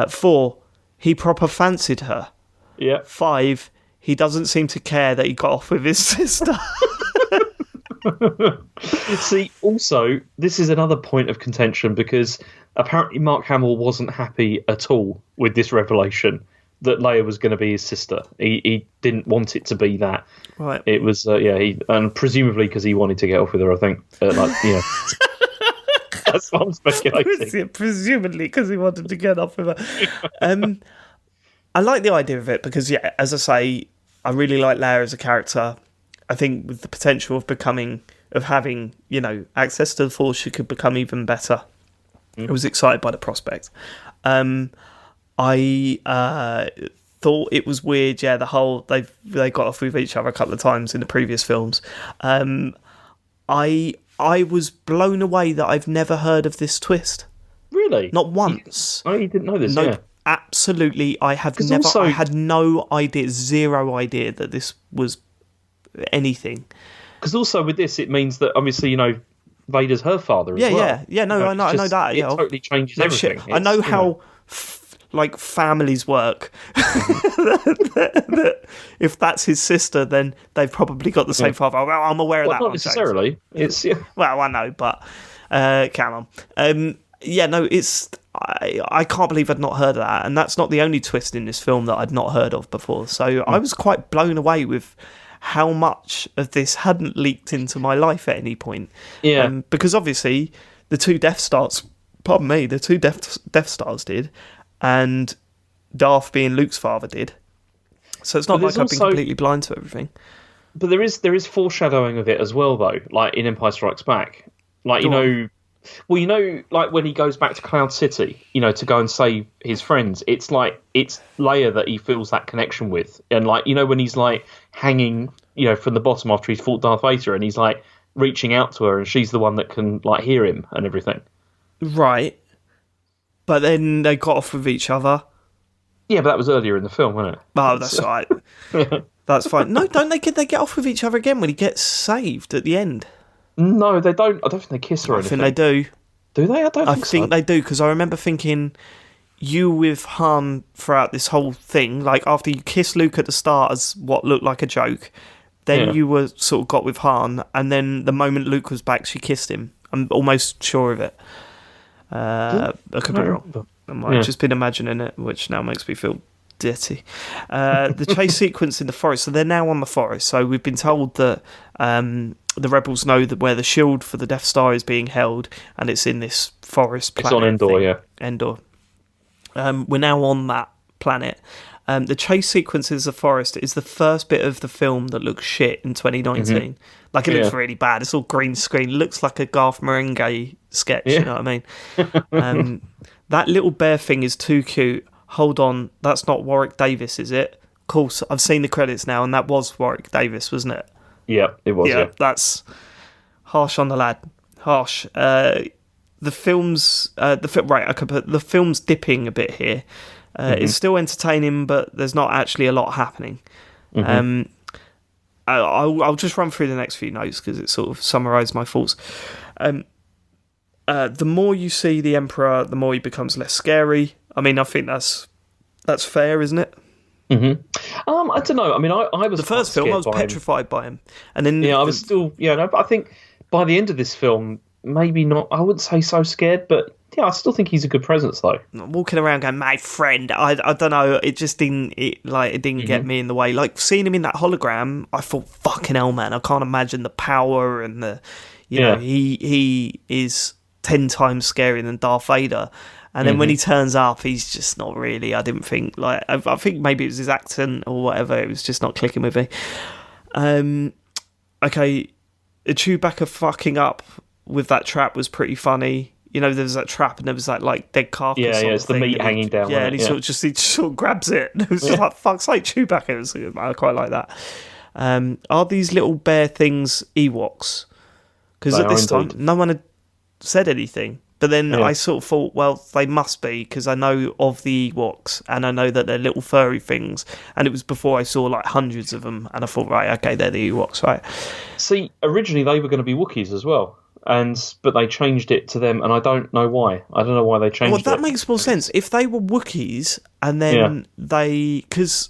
4, he proper fancied her. Yeah. 5, he doesn't seem to care that he got off with his sister. See, also, this is another point of contention because apparently Mark Hamill wasn't happy at all with this revelation that Leia was going to be his sister. He didn't want it to be that. Right. It was, and presumably because he wanted to get off with her, I think. That's what I'm speculating. Presumably because he wanted to get off with her. I like the idea of it because, as I say, I really like Leia as a character. I think with the potential of having, access to the Force, she could become even better. I was excited by the prospect. I thought it was weird, the whole they got off with each other a couple of times in the previous films. I was blown away that I've never heard of this twist. Really? Not once. You didn't know this, Nope. Absolutely, I have never. I had no idea, zero idea that this was anything. Because also with this, it means that obviously Vader's her father as well. Yeah. No, I know that. It totally changes everything. I know how families work. That if that's his sister, then they've probably got the same father. Well, I'm aware of that. Not necessarily. It's Well, I know, but come on. It's. I can't believe I'd not heard of that, and that's not the only twist in this film that I'd not heard of before. So I was quite blown away with how much of this hadn't leaked into my life at any point. Yeah. Because obviously the two Death Stars, the two Death Stars did, and Darth being Luke's father did. So it's not like I've been completely blind to everything. But there is foreshadowing of it as well, though. Like in Empire Strikes Back, like like when he goes back to Cloud City, to go and save his friends. It's like it's Leia that he feels that connection with, and like when he's like hanging, from the bottom after he's fought Darth Vader, and he's like reaching out to her, and she's the one that can like hear him and everything. Right. But then they got off with each other. Yeah, but that was earlier in the film, wasn't it? Oh, that's right. That's fine. No, don't they get off with each other again when he gets saved at the end? No, they don't. I don't think they kiss or anything. I think they do. Do they? I think they do, because I remember thinking you with Han throughout this whole thing, like after you kissed Luke at the start as what looked like a joke, then you were sort of got with Han, and then the moment Luke was back, she kissed him. I'm almost sure of it. I could be wrong. I might have just been imagining it, which now makes me feel dirty. The chase sequence in the forest, so they're now on the forest. So we've been told that the rebels know that where the shield for the Death Star is being held, and it's in this forest planet. It's on Endor, yeah. Endor. We're now on that planet. The chase sequence in the forest is the first bit of the film that looks shit in 2019. Mm-hmm. Like, it looks really bad. It's all green screen. It looks like a Garth Marenghi sketch, you know what I mean? That little bear thing is too cute. Hold on, that's not Warwick Davis, is it? Of course, I've seen the credits now, and that was Warwick Davis, wasn't it? Yeah, it was, yeah. That's harsh on the lad. Harsh. The film's dipping a bit here. It's still entertaining, but there's not actually a lot happening. Mm-hmm. I'll just run through the next few notes because it sort of summarised my thoughts. The more you see the Emperor, the more he becomes less scary. I mean, I think that's fair, isn't it? Mm-hmm. I don't know. I mean, I was the first film. I was petrified by him, and then I was still but I think by the end of this film, maybe not. I wouldn't say so scared, but I still think he's a good presence though. Walking around going, my friend. I don't know. It just didn't. It didn't get me in the way. Like seeing him in that hologram, I thought, fucking hell, man. I can't imagine the power and the. You know, he is 10 times scarier than Darth Vader. And then when he turns up, he's just not really. I didn't think I think maybe it was his accent or whatever. It was just not clicking with me. Okay, Chewbacca fucking up with that trap was pretty funny. You know, there was that trap and there was that like dead carcass. Yeah, it's the meat hanging down. Yeah, and he sort of grabs it. And it was just like, fuck's sake, Chewbacca. I quite like that. Are these little bear things Ewoks? Because at this time, no one had said anything. But then I sort of thought, well, they must be, because I know of the Ewoks, and I know that they're little furry things, and it was before I saw like hundreds of them, and I thought, right, okay, they're the Ewoks, right? See, originally they were going to be Wookiees as well, but they changed it to them, and I don't know why. I don't know why they changed it. Well, that makes more sense. If they were Wookiees, and then because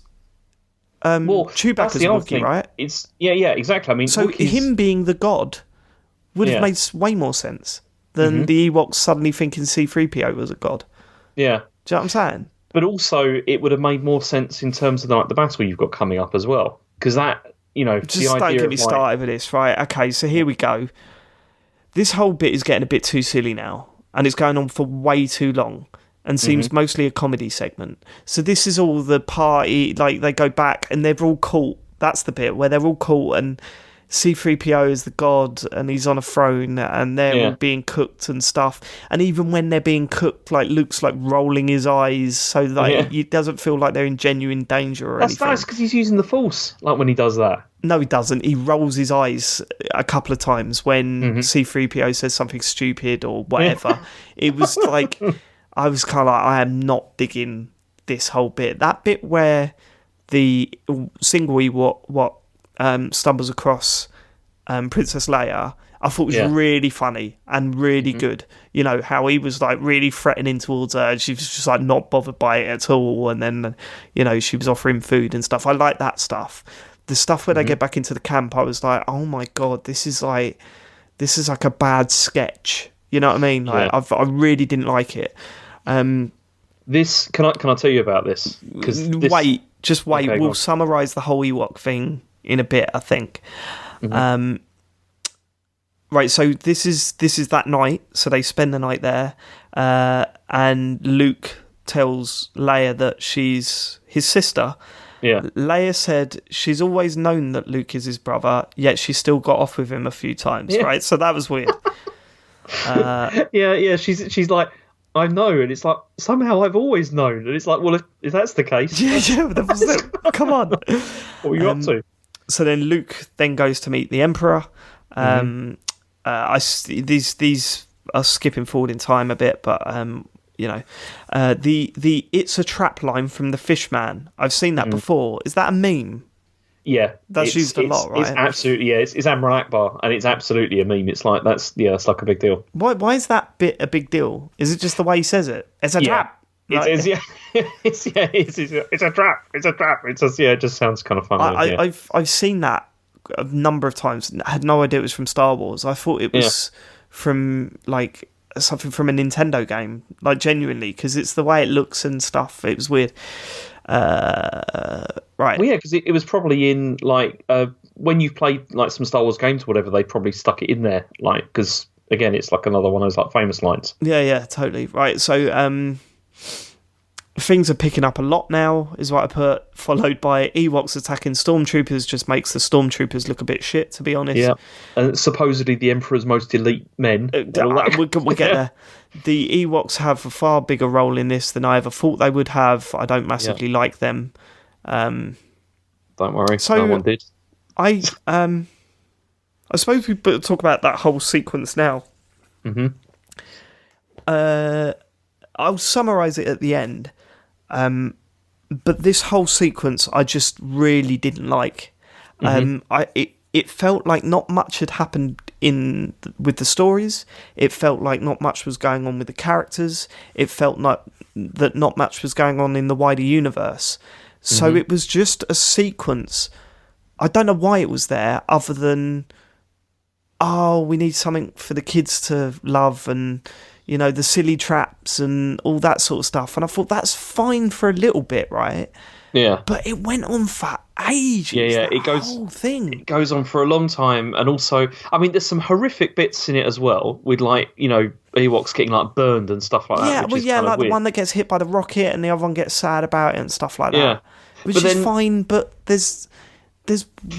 Chewbacca's a Wookiee, right? It's exactly. I mean, so Wookiees... him being the god would have made way more sense than the Ewoks suddenly thinking C-3PO was a god. Yeah. Do you know what I'm saying? But also, it would have made more sense in terms of the battle you've got coming up as well. Because that, Just don't get me started with this, right? Okay, so here we go. This whole bit is getting a bit too silly now. And it's going on for way too long. And seems mostly a comedy segment. So this is all the party, like they go back and they're all caught. That's the bit where they're all caught and C-3PO is the god and he's on a throne and they're all being cooked and stuff. And even when they're being cooked, like Luke's like rolling his eyes so that it doesn't feel like they're in genuine danger or anything. That's nice because he's using the Force, like when he does that. No, he doesn't. He rolls his eyes a couple of times when C-3PO says something stupid or whatever. It was like, I was kind of like, I am not digging this whole bit. That bit where the single Ewok stumbles across Princess Leia, I thought was really funny and really good. You know, how he was like really threatening towards her and she was just like not bothered by it at all, and then she was offering food and stuff. I like that stuff. The stuff where they get back into the camp, I was like, oh my god, this is like a bad sketch. You know what I mean? Like, I really didn't like it. This can I tell you about this? Wait. Okay, we'll well, summarise the whole Ewok thing in a bit, I think. Right, so this is that night. So they spend the night there, and Luke tells Leia that she's his sister. Yeah. Leia said she's always known that Luke is his brother, yet she still got off with him a few times. Right, so that was weird. Yeah. She's like, I know, and it's like somehow I've always known, and it's like, well, if that's the case, that was it. Come on. What were you up to? So then Luke then goes to meet the Emperor. These are skipping forward in time a bit, but the "it's a trap" line from the Fishman. I've seen that before. Is that a meme? Yeah, that's used a lot, right? It's absolutely, it's Admiral Akbar, and it's absolutely a meme. It's like it's like a big deal. Why is that bit a big deal? Is it just the way he says it? It's a trap. It's a trap. It's a trap. It just sounds kind of funny. I've seen that a number of times. I had no idea it was from Star Wars. I thought it was from like something from a Nintendo game, like genuinely, because it's the way it looks and stuff. It was weird. Right. Well, yeah, because it was probably in like when you've played like some Star Wars games or whatever, they probably stuck it in there, like because again, it's like another one of those like famous lines. Yeah, totally. Right. So things are picking up a lot now, is what I put, followed by Ewoks attacking stormtroopers. Just makes the stormtroopers look a bit shit, to be honest. Yeah, and supposedly the Emperor's most elite men. We'll get there. The Ewoks have a far bigger role in this than I ever thought they would have. I don't massively like them. Don't worry, no one did. I suppose we better talk about that whole sequence now. I'll summarise it at the end. But this whole sequence I just really didn't like. It felt like not much had happened with the stories. It felt like not much was going on with the characters. It felt that not much was going on in the wider universe. So it was just a sequence. I don't know why it was there, other than, we need something for the kids to love, and the silly traps and all that sort of stuff. And I thought that's fine for a little bit, right? Yeah. But it went on for ages. Yeah. Whole thing. It goes on for a long time, and also, I mean, there's some horrific bits in it as well, with like Ewoks getting like burned and stuff like that. Yeah, like weird. the one that gets hit by the rocket, and the other one gets sad about it and stuff like that. Which is fine, but there's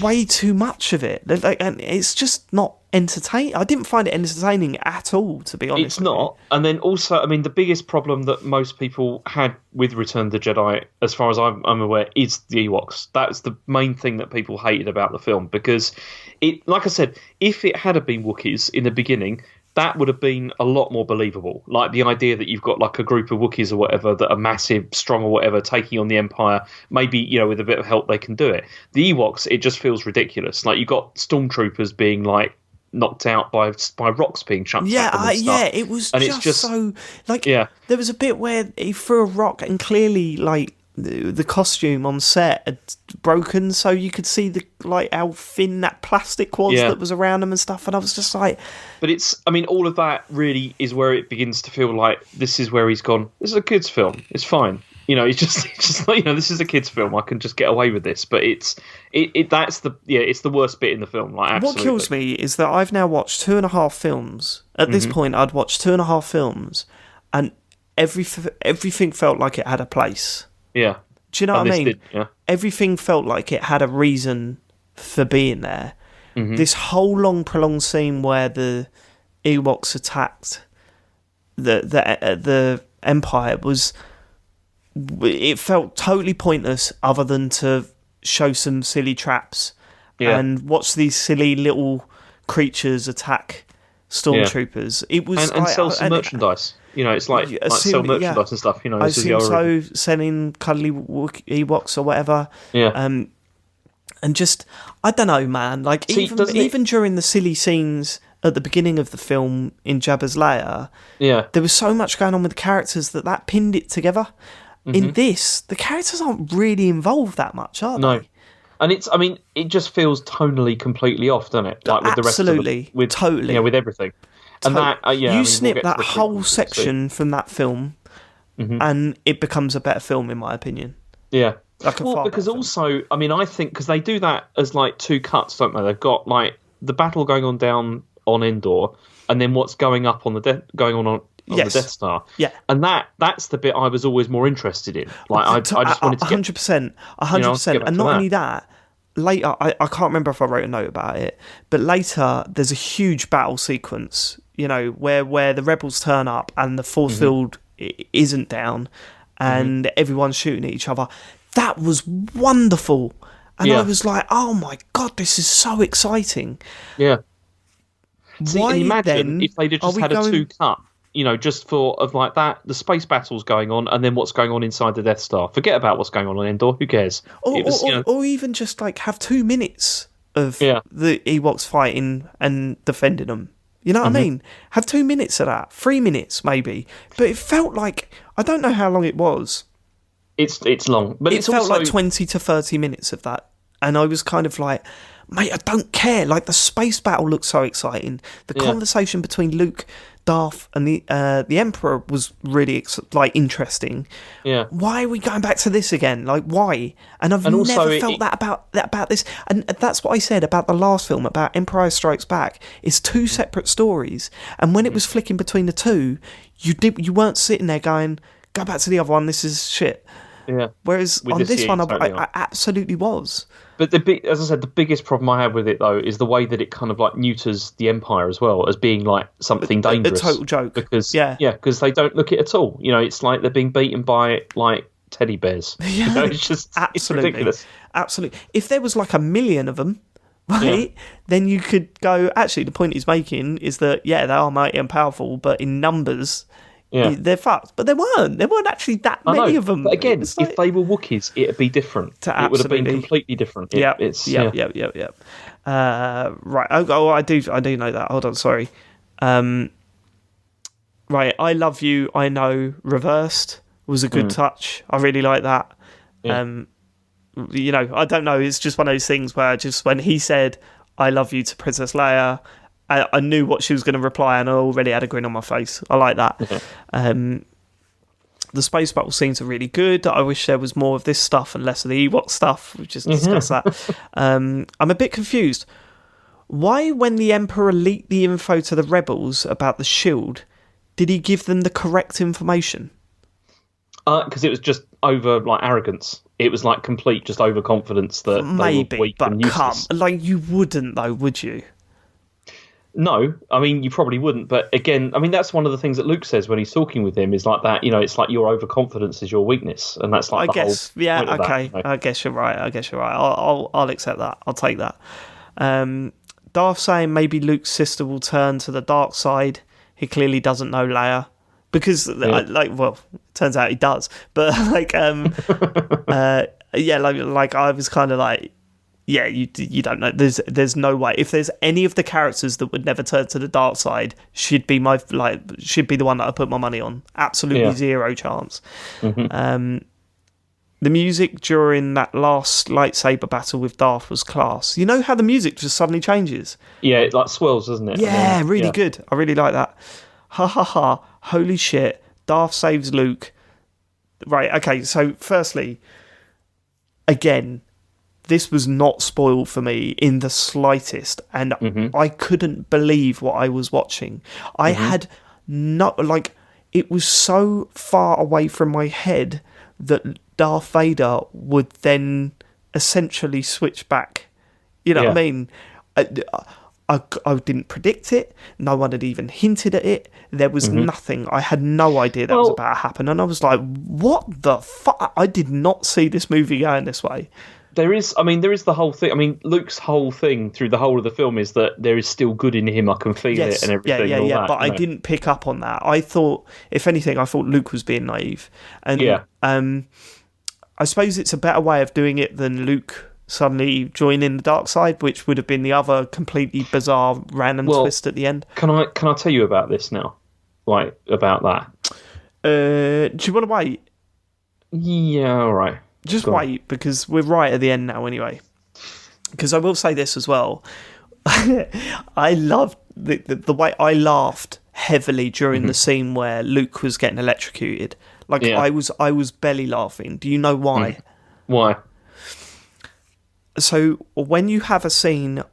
way too much of it, and it's just not entertaining. I didn't find it entertaining at all, to be honest. It's not. And then also, I mean, the biggest problem that most people had with Return of the Jedi, as far as I'm aware, is the Ewoks. That's the main thing that people hated about the film, because it, like I said, if it had been Wookiees in the beginning, that would have been a lot more believable. Like the idea that you've got like a group of Wookiees or whatever that are massive, strong or whatever, taking on the Empire, maybe, with a bit of help they can do it. The Ewoks, it just feels ridiculous. Like you've got stormtroopers being like knocked out by rocks being chucked at them and stuff. It was just so like there was a bit where he threw a rock and clearly like the costume on set had broken, so you could see how thin that plastic was that was around them and stuff, and I was just like, but all of that really is where it begins to feel like this is where he's gone, this is a kids film, it's fine, it's just like, this is a kids film, I can just get away with this. But it's the worst bit in the film, like absolutely. What kills me is that I've now watched 2.5 films. At this point I'd watched 2.5 films, and everything felt like it had a place. Yeah. Do you know what I mean? Everything felt like it had a reason for being there. This whole long, prolonged scene where the Ewoks attacked the Empire it felt totally pointless, other than to show some silly traps and watch these silly little creatures attack stormtroopers. It was and sell some merchandise. It's like sell merchandise and stuff. I assume so, selling cuddly Ewoks or whatever. Yeah. And just, I don't know, man. Like, even during the silly scenes at the beginning of the film in Jabba's lair, there was so much going on with the characters that pinned it together. In this, the characters aren't really involved that much, are they? No. And it just feels tonally completely off, doesn't it? Like with the rest of the, totally, with everything. And you snip that whole section from that film, and it becomes a better film, in my opinion. Yeah, Like because also, I mean, I think because they do that as like two cuts, don't they? They've got like the battle going on down on Endor, and then what's going up on the going on the Death Star. Yeah, and that's the bit I was always more interested in. Like I just wanted to 100%, 100%, and not only that. Later, I can't remember if I wrote a note about it, but later there's a huge battle sequence, where the rebels turn up and the force field isn't down, and everyone's shooting at each other. That was wonderful, and I was like, "Oh my god, this is so exciting!" Yeah. See, Why imagine then if they'd just had a two-cut, just of like that, the space battle's going on, and then what's going on inside the Death Star. Forget about what's going on Endor. Who cares? Or even just like have 2 minutes of the Ewoks fighting and defending them. You know what I mean? Have 2 minutes of that, 3 minutes maybe. But it felt like, I don't know how long it was. It's long, but it felt like 20 to 30 minutes of that, and I was kind of like, mate, I don't care. Like, the space battle looks so exciting. The conversation between Luke, Darth, and the Emperor was really interesting. Yeah. Why are we going back to this again? Like, why? And I've never felt that about this. And that's what I said about the last film, about Empire Strikes Back. It's 2 separate stories, and when it was flicking between the two, you weren't sitting there going, go back to the other one. This is shit. Yeah. Whereas on this one, I absolutely was. But as I said, the biggest problem I had with it though is the way that it kind of like neuters the Empire as well as being like something dangerous. A total joke. Because they don't look it at all. It's like they're being beaten by like teddy bears. Yeah, it's just it's ridiculous. Absolutely. If there was like 1 million of them, right, then you could go. Actually, the point he's making is that they are mighty and powerful, but in numbers. Yeah. They're fucked, but there weren't actually that many of them. But again, if they were Wookiees, it'd be different. It would have been completely different. Yep. Right. Oh, I do know that. Hold on, sorry. Right. I Love You, I Know, reversed was a good touch. I really like that. Yeah. I don't know. It's just one of those things where just when he said "I love you" to Princess Leia, I knew what she was going to reply, and I already had a grin on my face. I like that. The space battle scenes are really good. I wish there was more of this stuff and less of the Ewok stuff. We just discussed that. I'm a bit confused. Why, when the Emperor leaked the info to the rebels about the shield, did he give them the correct information? Because it was just over arrogance. It was complete just overconfidence that they were weak and useless. You wouldn't though, would you? No, I mean, you probably wouldn't. But again, I mean, that's one of the things that Luke says when he's talking with him is like that, it's like your overconfidence is your weakness. And that's like whole point of okay. That, I guess you're right. I'll accept that. I'll take that. Darth saying maybe Luke's sister will turn to the dark side. He clearly doesn't know Leia. Because, it turns out he does. But, I was kind of like, you don't know. There's no way. If there's any of the characters that would never turn to the dark side, should be the one that I put my money on. Absolutely zero chance. Mm-hmm. The music during that last lightsaber battle with Darth was class. You know how the music just suddenly changes? Yeah, it swirls, doesn't it? Yeah, really good. I really like that. Ha ha ha. Holy shit. Darth saves Luke. Right, okay, so firstly, again, this was not spoiled for me in the slightest, and I couldn't believe what I was watching. I had not, it was so far away from my head that Darth Vader would then essentially switch back. You know what I mean? I didn't predict it. No one had even hinted at it. There was nothing. I had no idea that was about to happen. And I was like, what the fuck? I did not see this movie going this way. There is the whole thing. I mean, Luke's whole thing through the whole of the film is that there is still good in him. I can feel it and everything. Yeah. But I didn't pick up on that. I thought, if anything, Luke was being naive. And I suppose it's a better way of doing it than Luke suddenly joining the dark side, which would have been the other completely bizarre random twist at the end. Can I tell you about this now? About that? Do you want to wait? Yeah, all right. Just wait, because we're right at the end now anyway. Because I will say this as well. I loved the way I laughed heavily during the scene where Luke was getting electrocuted. I was belly laughing. Do you know why? Why? So when you have a scene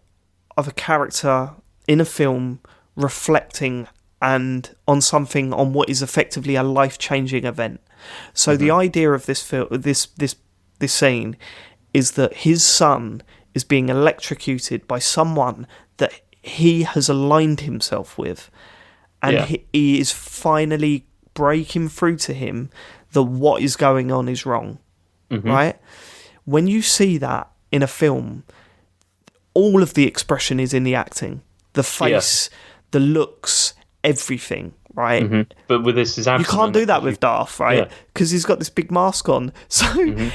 of a character in a film reflecting and on something, on what is effectively a life-changing event. So the idea of this scene is that his son is being electrocuted by someone that he has aligned himself with, and he is finally breaking through to him that what is going on is wrong. Right? When you see that in a film, all of the expression is in the acting, the face, the looks, everything, right? But with this is you can't do that with Darth, right? Because he's got this big mask on. So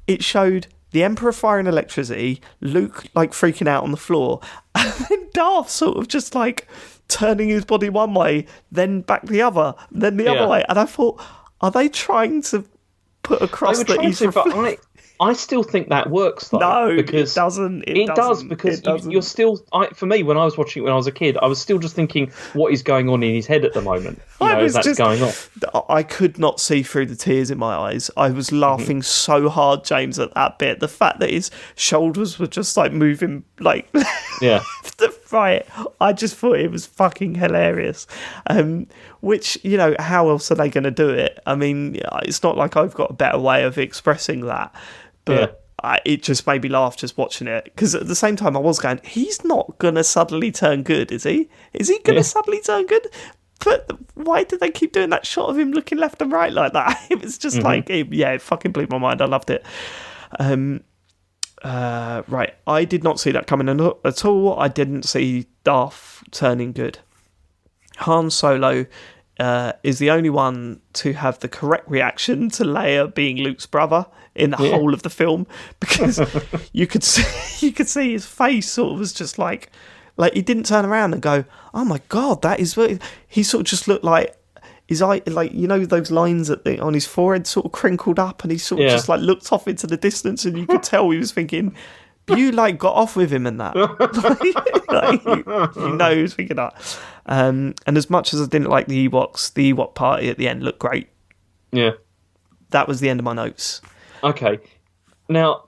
it showed the Emperor firing electricity, Luke like freaking out on the floor, and then Darth sort of just like turning his body one way, then back the other, then the other way. And I thought, are they trying to put across that he's I still think that works, though. No, because it doesn't. It does, because you're still... for me, when I was watching it when I was a kid, I was still just thinking, what is going on in his head at the moment? Going on. I could not see through the tears in my eyes. I was laughing so hard, James, at that bit. The fact that his shoulders were just, like, moving, like... left to right. I just thought it was fucking hilarious. Which, you know, how else are they going to do it? I mean, it's not like I've got a better way of expressing that. But it just made me laugh just watching it. Because at the same time, I was going, he's not going to suddenly turn good, is he? Is he going to suddenly turn good? But why did they keep doing that shot of him looking left and right like that? It was just like, it fucking blew my mind. I loved it. Right, I did not see that coming at all. I didn't see Darth turning good. Han Solo is the only one to have the correct reaction to Leia being Luke's brother in the whole of the film, because you could see his face sort of was just like he didn't turn around and go, oh my god, that is what he sort of just looked like. His eye, like, you know, those lines on his forehead sort of crinkled up, and he sort of just like looked off into the distance, and you could tell he was thinking, you like got off with him and that. You know he was thinking that. And as much as I didn't like the Ewoks, the Ewok party at the end looked great. Yeah. That was the end of my notes. Okay. Now,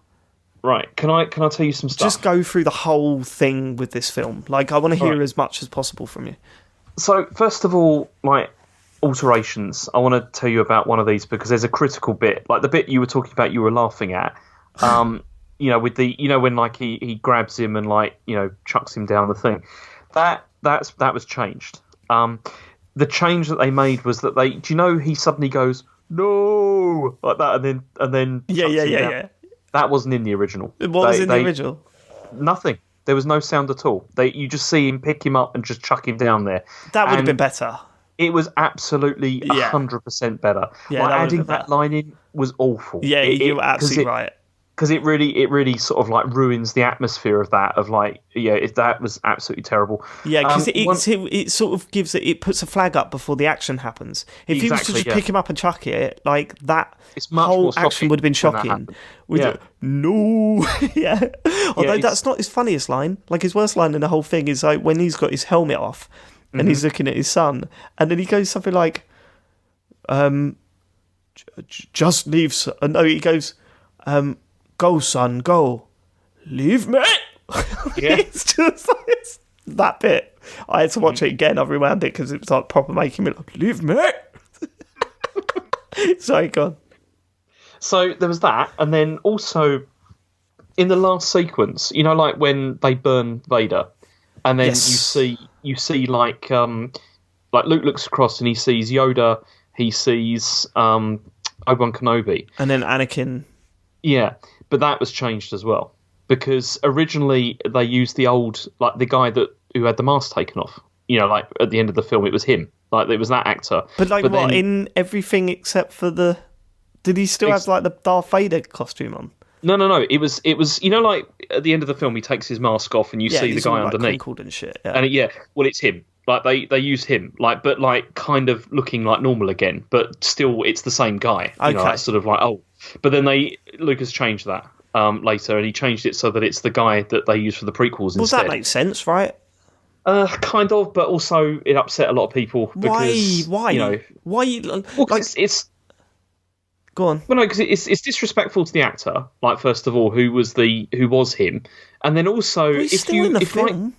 right, can I tell you some stuff? Just go through the whole thing with this film. Like, I want to hear as much as possible from you. So, first of all, my alterations. I want to tell you about one of these because there's a critical bit, like the bit you were talking about, you were laughing at. You know, with the, you know, when like he grabs him and like, you know, chucks him down the thing. That was changed. The change that they made was that do you know, he suddenly goes no like that, and then yeah. That wasn't in the original. What was in the original? Nothing. There was no sound at all. You just see him pick him up and just chuck him down there. That would have been better. It was absolutely 100% better. Yeah, like, adding that line in was awful. Yeah, you were absolutely right. Because it really sort of like ruins the atmosphere of that. Of like, that was absolutely terrible. Yeah, because it sort of gives it puts a flag up before the action happens. If he was to just pick him up and chuck it, like that, whole action would have been shocking. No, Although that's not his funniest line. Like his worst line in the whole thing is like when he's got his helmet off and he's looking at his son, and then he goes something like, "Just leave." No, he goes, "Go, son, go. Leave me." It's just like, that bit. I had to watch it again. I rewound it because it was like proper making me like, "Leave me." Sorry, go on. So there was that, and then also in the last sequence, you know, like when they burn Vader, and then you see like Luke looks across and he sees Yoda, he sees Obi-Wan Kenobi, and then Anakin. Yeah, but that was changed as well because originally they used the old, like the guy who had the mask taken off. You know, like at the end of the film, it was him. Like it was that actor. But like what, in everything except for the? Did he still have like the Darth Vader costume on? No. It was. You know, like at the end of the film, he takes his mask off and you see the guy underneath. Crinkled and shit. Yeah. And well, it's him. Like they use him, but kind of looking like normal again, but still it's the same guy. You know, it's sort of like but then Lucas changed that later, and he changed it so that it's the guy that they use for the prequels instead. Well, that makes sense, right? Kind of, but also it upset a lot of people because why? You know, why? Well, like it's. Go on. Well, no, because it's disrespectful to the actor. Like, first of all, who was him, and then also Well, he's still in the film.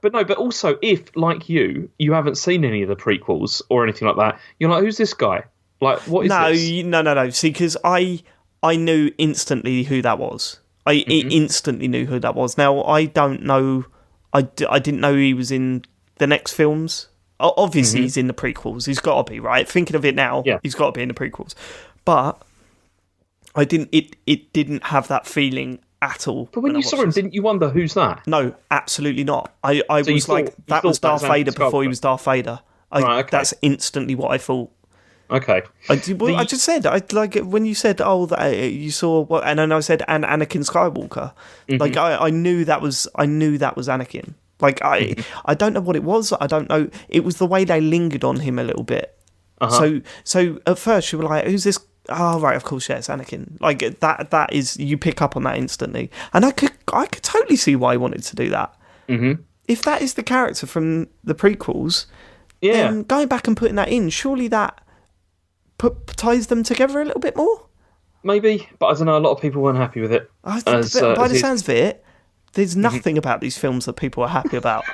But also if, like you haven't seen any of the prequels or anything like that, you're like, who's this guy? Like, what is this? No. See, because I knew instantly who that was. I instantly knew who that was. Now, I don't know. I didn't know he was in the next films. Obviously, he's in the prequels. He's got to be, right? Thinking of it now, he's got to be in the prequels. But I didn't. It didn't have that feeling at all. But when you saw him, didn't you wonder who's that? No, absolutely not. I was like, that was Darth Vader before he was Darth Vader. Right, okay. That's instantly what I thought. Okay. I just said, like when you said, you saw what, and then I said, and Anakin Skywalker. Like I knew that was Anakin. Like I don't know what it was. I don't know. It was the way they lingered on him a little bit. So at first you were like, who's this? Oh, right, of course, yeah, it's Anakin. Like that is, you pick up on that instantly, and I could totally see why he wanted to do that. If that is the character from the prequels, then going back and putting that in, surely that ties them together a little bit more. Maybe, but I don't know. A lot of people weren't happy with it. By the sounds of it, there's nothing about these films that people are happy about.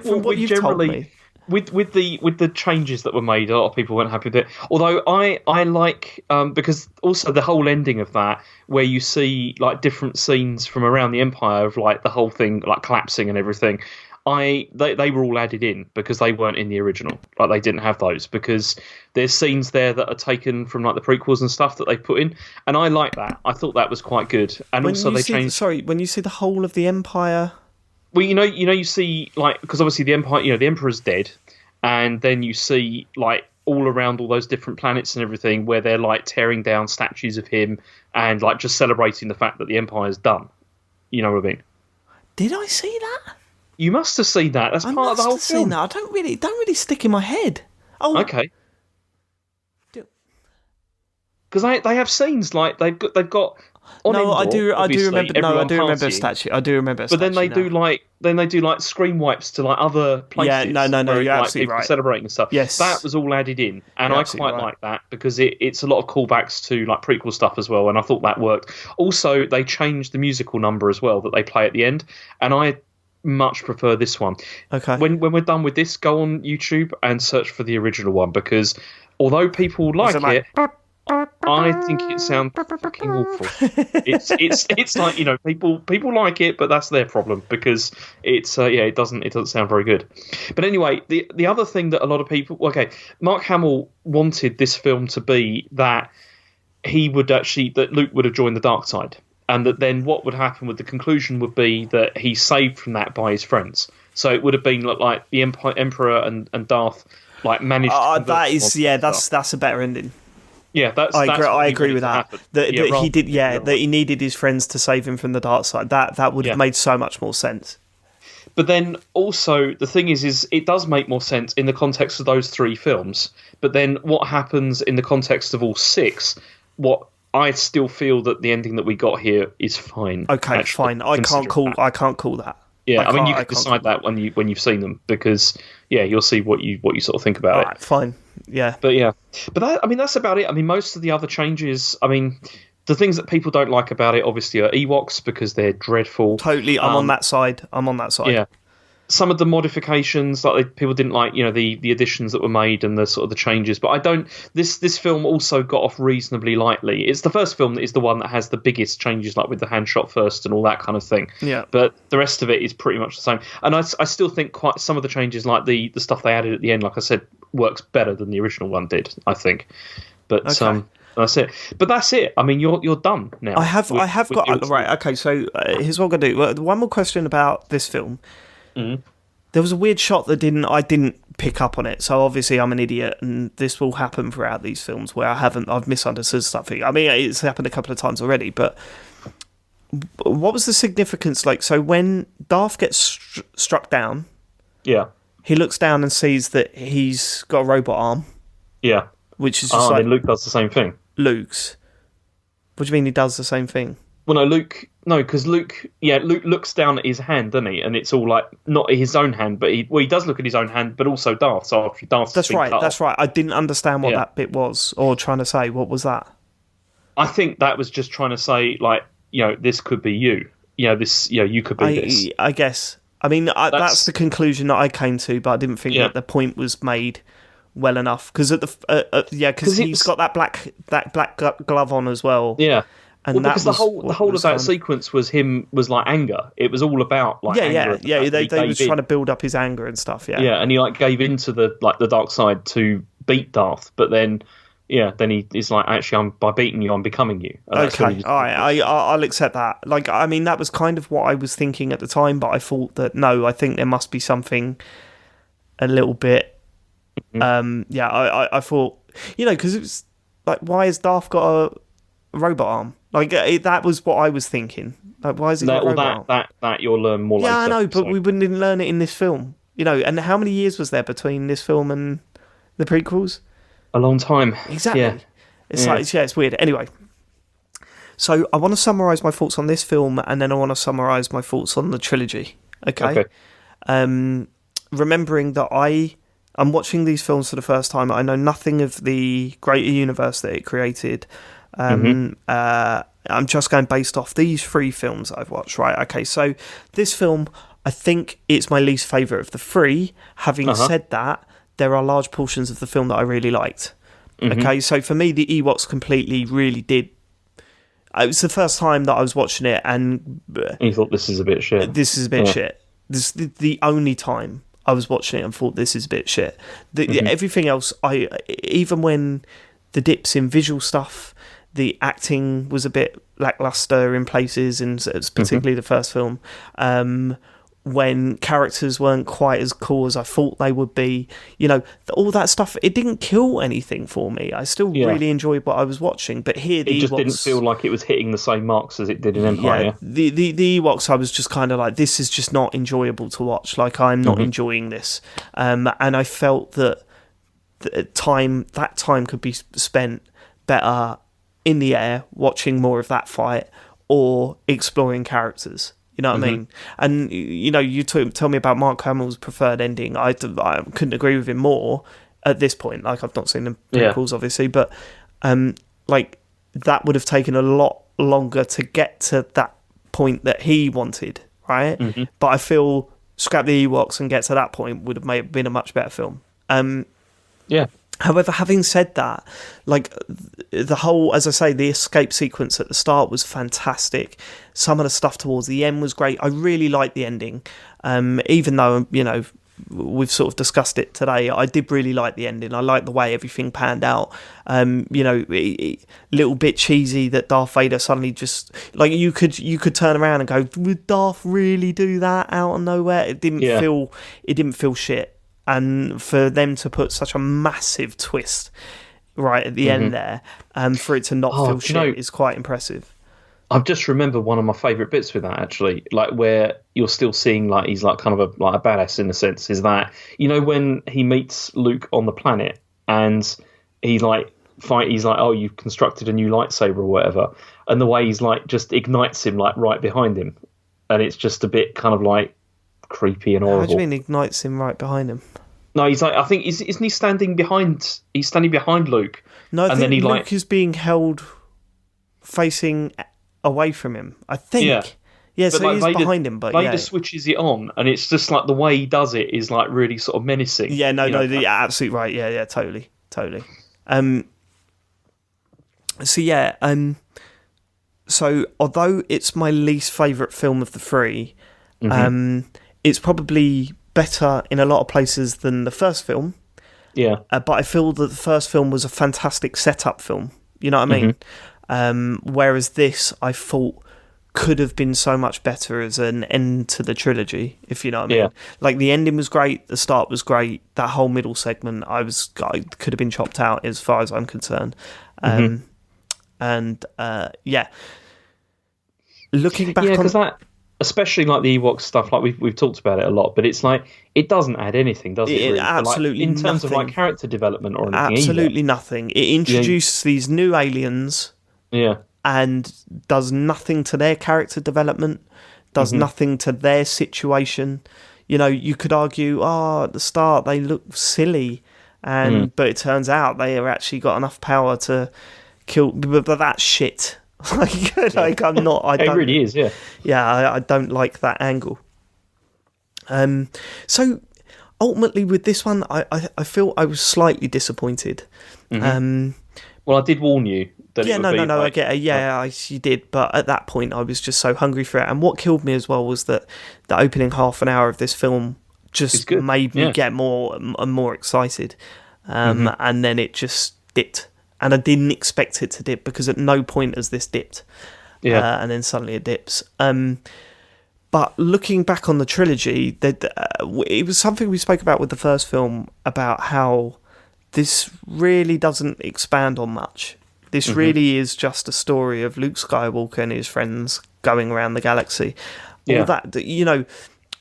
From what you've told me. With the changes that were made, a lot of people weren't happy with it. Although I like because also the whole ending of that, where you see like different scenes from around the Empire of like the whole thing like collapsing and everything. They were all added in because they weren't in the original. Like they didn't have those because there's scenes there that are taken from like the prequels and stuff that they put in, and I like that. I thought that was quite good. And when also they changed. When you see the whole of the Empire. Well, you see, like, because obviously the Empire, the Emperor's dead, and then you see, like, all around all those different planets and everything where they're, like, tearing down statues of him and, like, just celebrating the fact that the Empire's done. You know what I mean? Did I see that? You must have seen that. That's part of the whole film. That. I don't really stick in my head. Oh, okay. Because they have scenes, like, they've got. I do remember. No, I do remember a statue. I do remember a statue. But then they do like screen wipes to like other places. Yeah, no, you're like, absolutely right. Celebrating and stuff. Yes, that was all added in, and I quite like that because it's a lot of callbacks to like prequel stuff as well, and I thought that worked. Also, they changed the musical number as well that they play at the end, and I much prefer this one. Okay. When we're done with this, go on YouTube and search for the original one because although people like it. I think it sounds fucking awful. It's like people like it, but that's their problem because it doesn't sound very good. But anyway, the other thing that a lot of people Mark Hamill wanted this film to be that that Luke would have joined the dark side, and that then what would happen with the conclusion would be that he's saved from that by his friends. So it would have been like the Emperor and Darth like managed. That's a better ending. Yeah, I agree with that. That he needed his friends to save him from the dark side. That would have made so much more sense. But then also the thing is it does make more sense in the context of those three films. But then what happens in the context of all six? What I still feel that the ending that we got here is fine. Okay, actually, fine. I can't call that. Yeah, I mean you can decide that when you've seen them because you'll see what you sort of think about it. Right, fine. Yeah. But that's about it. I mean, most of the other changes, I mean, the things that people don't like about it obviously are Ewoks because they're dreadful. Totally, I'm on that side. Yeah. Some of the modifications, like people didn't like, the additions that were made and the sort of the changes. But I don't. This film also got off reasonably lightly. It's the first film that is the one that has the biggest changes, like with the hand shot first and all that kind of thing. Yeah. But the rest of it is pretty much the same. And I still think quite some of the changes, like the stuff they added at the end, like I said, works better than the original one did. I think. But that's it. But that's it. I mean, you're done now. I have got right. Okay, so here's what I'm gonna do. One more question about this film. Mm-hmm. There was a weird shot that I didn't pick up on it, so obviously I'm an idiot, and this will happen throughout these films where I've misunderstood stuff. I mean, it's happened a couple of times already, but what was the significance? Like, so when Darth gets struck down, he looks down and sees that he's got a robot arm, which is just then Luke does the same thing. Luke's. What do you mean he does the same thing? Well, because Luke looks down at his hand, doesn't he? And it's all like not his own hand, but he does look at his own hand, but also Darth. So after Darth's that's right. I didn't understand what that bit was, or trying to say. What was that? I think that was just trying to say, like, this could be you. You could be this. I guess. I mean, that's the conclusion that I came to, but I didn't think that the point was made well enough because because he's got that black glove on as well. Yeah. And because the whole of that sequence was like anger. It was all about like anger. They was trying to build up his anger and stuff. Yeah, and he like gave into the dark side to beat Darth, but then he's like, actually, by beating you, I'm becoming you. Okay, all right, I'll accept that. Like, I mean, that was kind of what I was thinking at the time, but I thought that no, I think there must be something a little bit. Mm-hmm. I thought because it was like, why has Darth got a robot arm? Like that was what I was thinking. Like, why is he got a robot arm? That you'll learn more later. Yeah, I know, but we wouldn't even learn it in this film. And how many years was there between this film and the prequels? A long time. Exactly. Yeah. It's weird. Anyway, so I want to summarise my thoughts on this film, and then I want to summarise my thoughts on the trilogy. Okay. Remembering that I'm watching these films for the first time. I know nothing of the greater universe that it created. I'm just going based off these 3 films I've watched, right? Okay, so this film, I think it's my least favourite of the 3. Having said that, there are large portions of the film that I really liked. Okay, so for me, the Ewoks completely really did. It was the first time that I was watching it, and you thought this is a bit shit. This is a bit shit. This is the only time I was watching it and thought this is a bit shit. Everything else, even when the dips in visual stuff, the acting was a bit lackluster in places, and particularly the first film. When characters weren't quite as cool as I thought they would be, all that stuff, it didn't kill anything for me. I still really enjoyed what I was watching, but here it just didn't feel like it was hitting the same marks as it did in Empire. Yeah, the Ewoks, I was just kind of like, this is just not enjoyable to watch. Like, I'm not enjoying this, and I felt that that time could be spent better in the air, watching more of that fight, or exploring characters. You know what I mean? And, you tell me about Mark Hamill's preferred ending. I couldn't agree with him more at this point. Like, I've not seen the prequels, obviously, but, that would have taken a lot longer to get to that point that he wanted, right? But I feel scrap the Ewoks and get to that point would have been a much better film. However, having said that, like, the whole, as I say, the escape sequence at the start was fantastic. Some of the stuff towards the end was great. I really liked the ending. Even though, we've sort of discussed it today, I did really like the ending. I liked the way everything panned out. Little bit cheesy that Darth Vader suddenly just, like, you could turn around and go, would Darth really do that out of nowhere? It didn't feel shit. And for them to put such a massive twist right at the end there, for it to not feel shit is quite impressive. I've just remembered one of my favourite bits with that, actually, like, where you're still seeing, like, he's like kind of a badass in a sense, is that, when he meets Luke on the planet and he's like, oh, you've constructed a new lightsaber or whatever, and the way he's like just ignites him like right behind him, and it's just a bit kind of like creepy and horrible. How do you mean ignites him right behind him? No, he's like, I think, isn't he standing behind? He's standing behind Luke. No, I think Luke is being held facing away from him. I think. Yeah, but so like he's behind him, but Vader switches it on, and it's just like the way he does it is like really sort of menacing. Yeah, absolutely right. Yeah, totally. So although it's my least favourite film of the 3, it's probably better in a lot of places than the first film. Yeah. But I feel that the first film was a fantastic setup film. You know what I mean? Whereas this, I thought, could have been so much better as an end to the trilogy, if you know what I mean. Like, the ending was great, the start was great, that whole middle segment I could have been chopped out as far as I'm concerned. Looking back on because that, especially like the Ewok stuff, like we've talked about it a lot, but it's like it doesn't add anything, does it? Really? Absolutely, like, in terms of like character development or anything. Absolutely nothing. It introduces these new aliens. Yeah. And does nothing to their character development, does nothing to their situation. You could argue, at the start they look silly, but it turns out they have actually got enough power to but that's shit. Like I'm not. I don't, it really is. Yeah. Yeah, I don't like that angle. So ultimately, with this one, I feel I was slightly disappointed. Well, I did warn you that. Yeah, it would no, like, I get it. Yeah, you did. But at that point, I was just so hungry for it. And what killed me as well was that the opening half an hour of this film just made me get more and more excited. And then it just dipped. And I didn't expect it to dip, because at no point has this dipped. Yeah. And then suddenly it dips. But looking back on the trilogy, it was something we spoke about with the first film, about how this really doesn't expand on much. This really is just a story of Luke Skywalker and his friends going around the galaxy. All that,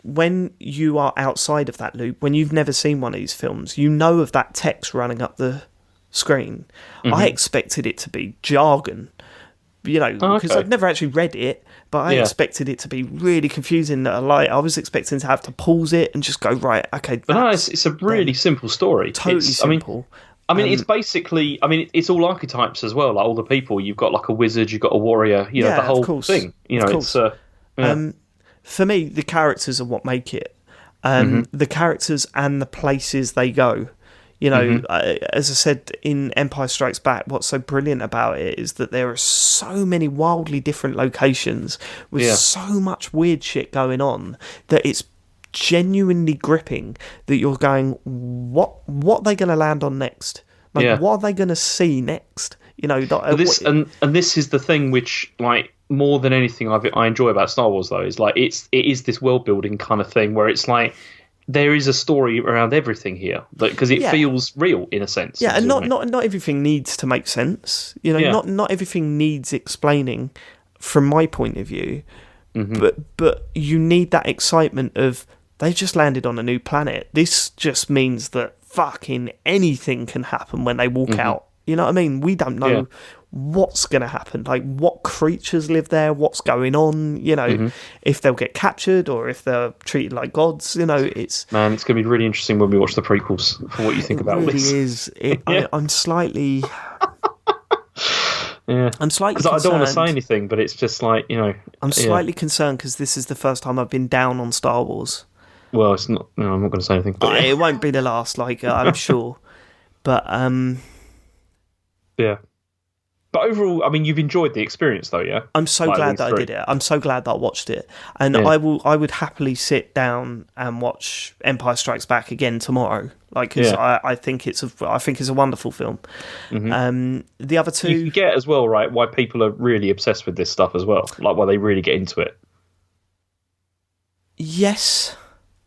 when you are outside of that loop, when you've never seen one of these films, you know of that text running up the screen. I expected it to be jargon, because I've never actually read it, but I expected it to be really confusing. I was expecting to have to pause it and just go, right, okay. But no, it's a really simple story. Totally simple. It's basically, it's all archetypes as well. Like all the people, you've got like a wizard, you've got a warrior, the whole thing. It's for me, the characters are what make it. The characters and the places they go. As I said in Empire Strikes Back, what's so brilliant about it is that there are so many wildly different locations with so much weird shit going on that it's genuinely gripping, that you're going, what are they going to land on next? What are they going to see next? This is the thing which, like, more than anything I enjoy about Star Wars, though, is like it is this world building kind of thing where it's like there is a story around everything here, because it feels real in a sense. Yeah, and not everything needs to make sense. Not everything needs explaining from my point of view. But you need that excitement of, they've just landed on a new planet. This just means that fucking anything can happen when they walk out. You know what I mean? We don't know what's going to happen. Like, what creatures live there, what's going on, if they'll get captured or if they're treated like gods, it's... Man, it's going to be really interesting when we watch the prequels for what you think about this. It really is. I'm slightly... I'm slightly concerned. Because I don't want to say anything, but it's just like, I'm slightly concerned because this is the first time I've been down on Star Wars. Well, it's not... No, I'm not going to say anything. But it won't be the last, I'm sure. But, yeah. But overall, you've enjoyed the experience, though, yeah? I'm so glad that I did it. I'm so glad that I watched it. And I would happily sit down and watch Empire Strikes Back again tomorrow. Because I think it's a wonderful film. The other two... You get as well, right, why people are really obsessed with this stuff as well. Like, why they really get into it. Yes.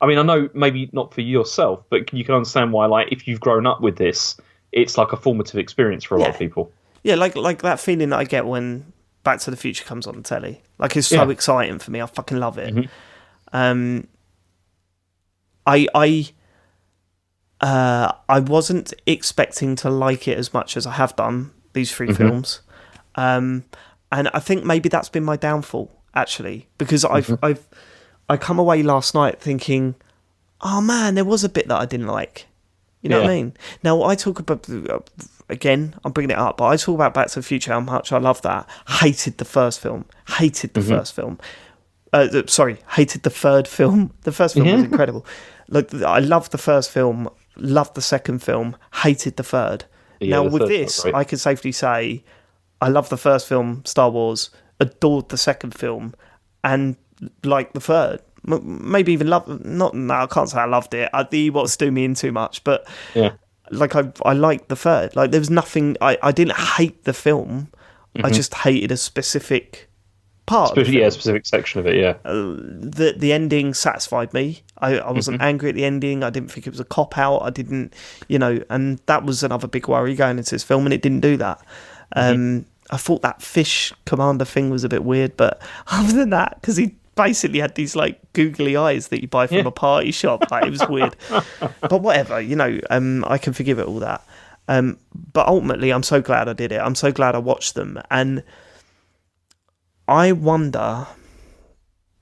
I know maybe not for yourself, but you can understand why, like, if you've grown up with this, it's like a formative experience for a lot of people. Yeah, like that feeling that I get when Back to the Future comes on the telly. Like, it's so exciting for me. I fucking love it. I wasn't expecting to like it as much as I have done these three films, and I think maybe that's been my downfall, actually, because I come away last night thinking, oh man, there was a bit that I didn't like. You know what I mean? Now, I talk about, again, I'm bringing it up, but I talk about Back to the Future, how much I love that. Hated the first film. Hated the first film. Hated the third film. The first film was incredible. Look, I loved the first film, loved the second film, hated the third. Now, with this, I can safely say I love the first film, Star Wars, adored the second film, and liked the third. Maybe even I can't say I loved it. The Ewoks do me in too much, but I liked the third. Like, there was nothing. I didn't hate the film. I just hated a specific part. A specific section of it. Yeah. The ending satisfied me. I wasn't angry at the ending. I didn't think it was a cop out. I didn't, and that was another big worry going into this film, and it didn't do that. I thought that fish commander thing was a bit weird, but other than that, because he basically had these like googly eyes that you buy from a party shop, like, it was weird. But whatever, I can forgive it all that. But ultimately, I'm so glad I did it. I'm so glad I watched them, and I wonder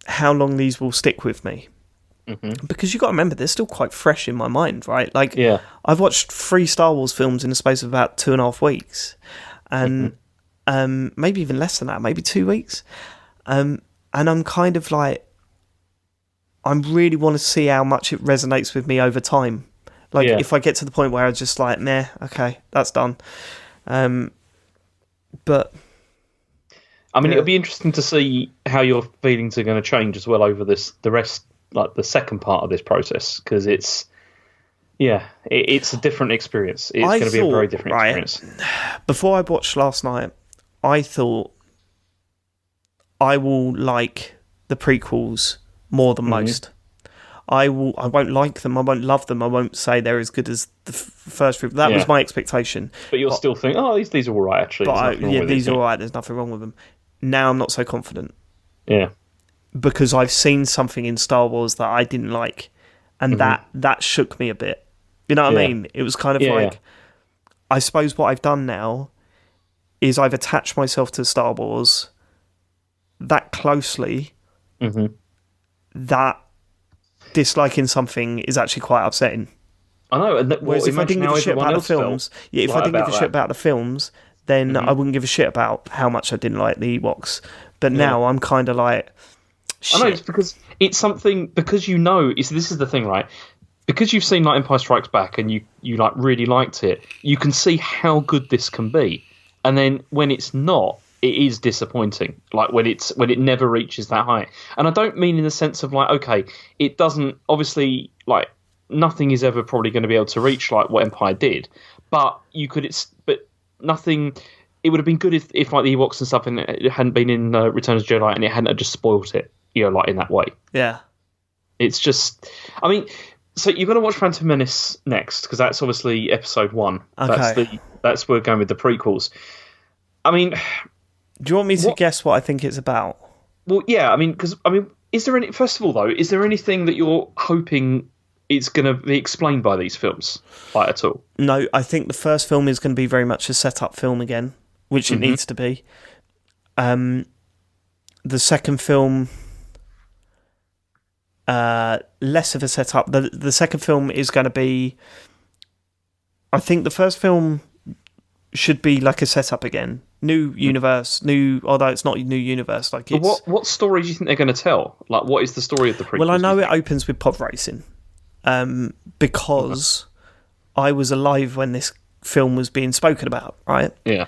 how long these will stick with me. Because you've got to remember, they're still quite fresh in my mind, right? Like, I've watched 3 Star Wars films in the space of about 2.5 weeks, and maybe even less than that, maybe 2 weeks. And I'm kind of like, I really want to see how much it resonates with me over time. Like, if I get to the point where I'm just like, meh, okay, that's done. But I mean, it'll be interesting to see how your feelings are going to change as well over the rest, like the second part of this process, because it's a different experience. It's going to be a very different experience. Before I watched last night, I thought I will like the prequels more than most. I won't like them. I won't love them. I won't say they're as good as the first three. That was my expectation. But you'll still think, these are all right, actually. But these are all right. There's nothing wrong with them. Now I'm not so confident. Yeah. Because I've seen something in Star Wars that I didn't like, and that shook me a bit. You know what I mean? It was kind of like, I suppose what I've done now is I've attached myself to Star Wars that closely that disliking something is actually quite upsetting. I know. And whereas if I didn't give a shit about the films, if I didn't give a shit about the films, then I wouldn't give a shit about how much I didn't like the Ewoks. But now I'm kind of like, shit. I know, it's because it's something, because this is the thing, right? Because you've seen like Empire Strikes Back and you like really liked it, you can see how good this can be. And then when it's not, it is disappointing. Like when it never reaches that height. And I don't mean in the sense of like, okay, it doesn't, obviously, like nothing is ever probably going to be able to reach like what Empire did. But nothing. It would have been good if like the Ewoks and stuff, and it hadn't been in Return of the Jedi, and it hadn't just spoilt it, like in that way. Yeah. It's just, I mean, so you're going to watch Phantom Menace next, because that's obviously episode 1. Okay. That's where we're going with the prequels. I mean, do you want me to guess what I think it's about? Well, yeah. I mean, is there any? First of all, though, is there anything that you're hoping is going to be explained by these films, like at all? No, I think the first film is going to be very much a set-up film again, which it needs to be. The second film, less of a setup. The second film is going to be, I think the first film should be like a setup again. New universe, although it's not a new universe. Like, it's, what story do you think they're going to tell? Like, what is the story of the prequels? Well, I know it opens with pod racing, because I was alive when this film was being spoken about, right? Yeah.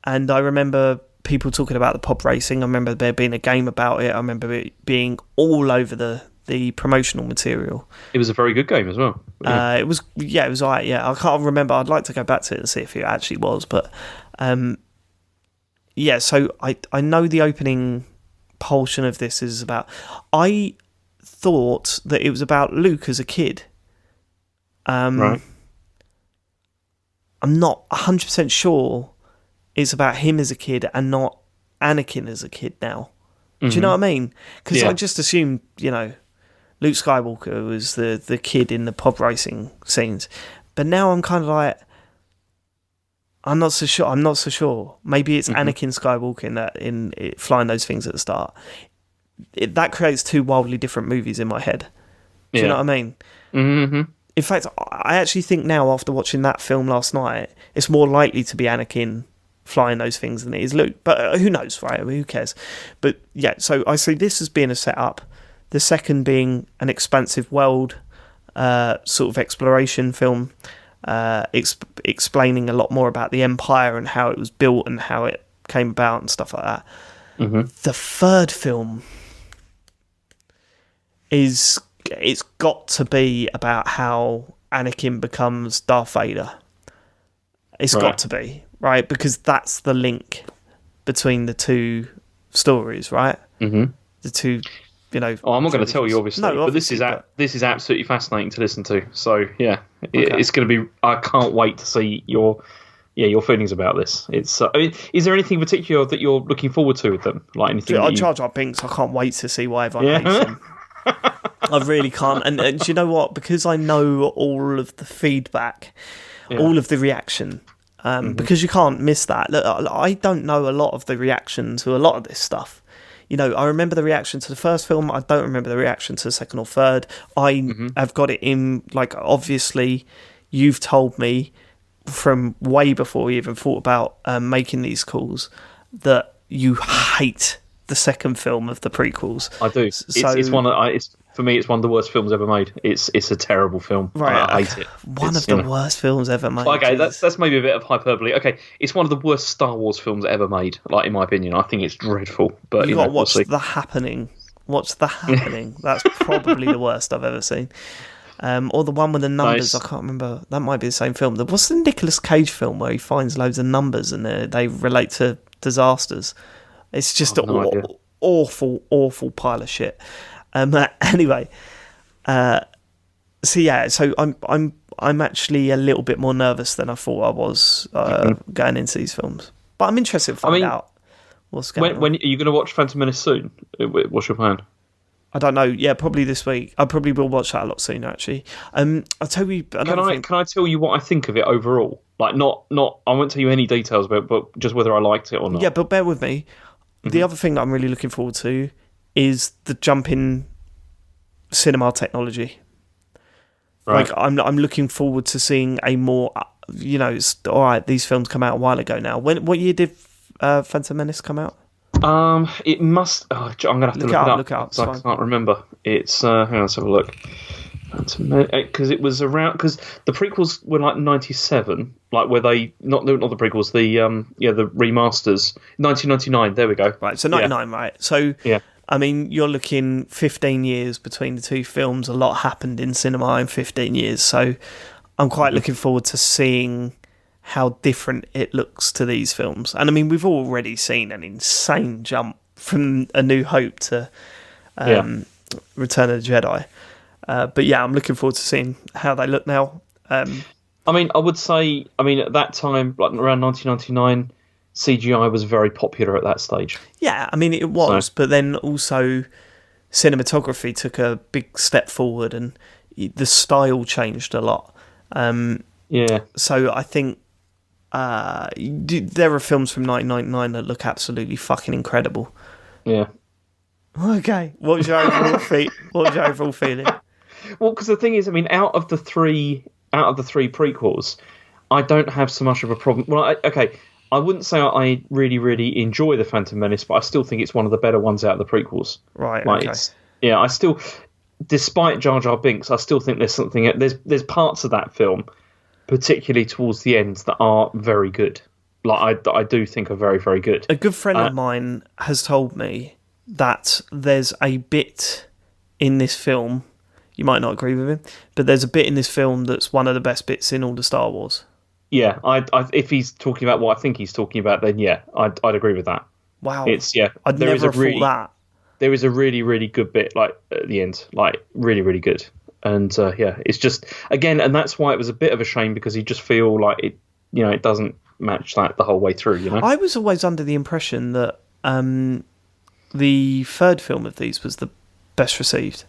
And I remember people talking about the pod racing. I remember there being a game about it. I remember it being all over the promotional material. It was a very good game as well. Yeah. It was all right, yeah. I can't remember. I'd like to go back to it and see if it actually was, but yeah, so I know the opening portion of this is about... I thought that it was about Luke as a kid. Right. I'm not 100% sure it's about him as a kid and not Anakin as a kid now. Do you know what I mean? Because I just assumed, Luke Skywalker was the kid in the pod racing scenes. But now I'm kind of like... I'm not so sure. Maybe it's Anakin Skywalker in flying those things at the start. That creates two wildly different movies in my head. Do you know what I mean? Mm-hmm. In fact, I actually think now, after watching that film last night, it's more likely to be Anakin flying those things than it is Luke. But who knows, right? I mean, who cares? But yeah, so I see this as being a setup. The second being an expansive world sort of exploration film. Explaining a lot more about the Empire and how it was built and how it came about and stuff like that. The third film it's got to be about how Anakin becomes Darth Vader. It's got to be, right? Because that's the link between the two stories, right? The two... I'm not going to tell you, obviously, but this is absolutely fascinating to listen to. So yeah, it's going to be. I can't wait to see your feelings about this. It's. Is there anything particular that you're looking forward to with them? Like anything? Jar Jar Binks. I can't wait to see why everyone hates him. I really can't. And do you know what? Because I know all of the feedback, all of the reaction. Because you can't miss that. Look, I don't know a lot of the reaction to a lot of this stuff. I remember the reaction to the first film. I don't remember the reaction to the second or third. I have got it in, like, obviously, you've told me from way before we even thought about making these calls that you hate the second film of the prequels. I do. It's one. For me, it's one of the worst films ever made. It's a terrible film. Right, I hate it. One of the worst films ever made. Okay, that's maybe a bit of hyperbole. Okay, it's one of the worst Star Wars films ever made. Like, in my opinion, I think it's dreadful. But you got to watch The Happening. Watch The Happening. That's probably the worst I've ever seen. Or the one with the numbers. Nice. I can't remember. That might be the same film. What's the Nicolas Cage film where he finds loads of numbers and they relate to disasters? It's just an awful pile of shit. Anyway, so I'm actually a little bit more nervous than I thought I was going into these films. But I'm interested to find out what's going on. When are you going to watch Phantom Menace soon? What's your plan? I don't know. Yeah, probably this week. I probably will watch that a lot sooner. Actually, I'll tell you. Can I tell you what I think of it overall? Like, not. I won't tell you any details about it, but just whether I liked it or not. Yeah, but bear with me. The other thing that I'm really looking forward to is the jump in cinema technology. Right. Like, I'm looking forward to seeing a more. It's all right. These films come out a while ago now. What year did Phantom Menace come out? It must. I'm gonna have to look it up. Look it up. I can't remember. It's hang on, let's have a look. Because it was around. Because the prequels were like 97, like where they not the prequels, the remasters. 1999. There we go. Right. So 99. Right. So yeah. I mean, you're looking 15 years between the two films. A lot happened in cinema in 15 years. So I'm quite looking forward to seeing how different it looks to these films. And I mean, we've already seen an insane jump from A New Hope to Return of the Jedi. But yeah, I'm looking forward to seeing how they look now. I mean, I would say, at that time, like around 1999, CGI was very popular at that stage. Yeah, I mean, it was, but then also cinematography took a big step forward and the style changed a lot. So I think there are films from 1999 that look absolutely fucking incredible. Yeah. Okay. What was your overall feeling? Well, because the thing is, I mean, out of the three prequels, I don't have so much of a problem. Well, I wouldn't say I really, really enjoy the Phantom Menace, but I still think it's one of the better ones out of the prequels. Right. Like, okay. I still, despite Jar Jar Binks, I still think there's something. There's parts of that film, particularly towards the end, that are very good. Like, I do think are very, very good. A good friend of mine has told me that there's a bit in this film. You might not agree with him, but there's a bit in this film that's one of the best bits in all the Star Wars. Yeah, if he's talking about what I think he's talking about, then yeah, I'd agree with that. Wow, I'd never thought that. There is a really, really good bit, like at the end, like really, really good, and it's just again, and that's why it was a bit of a shame because you just feel like it, it doesn't match that the whole way through. I was always under the impression that the third film of these was the best received.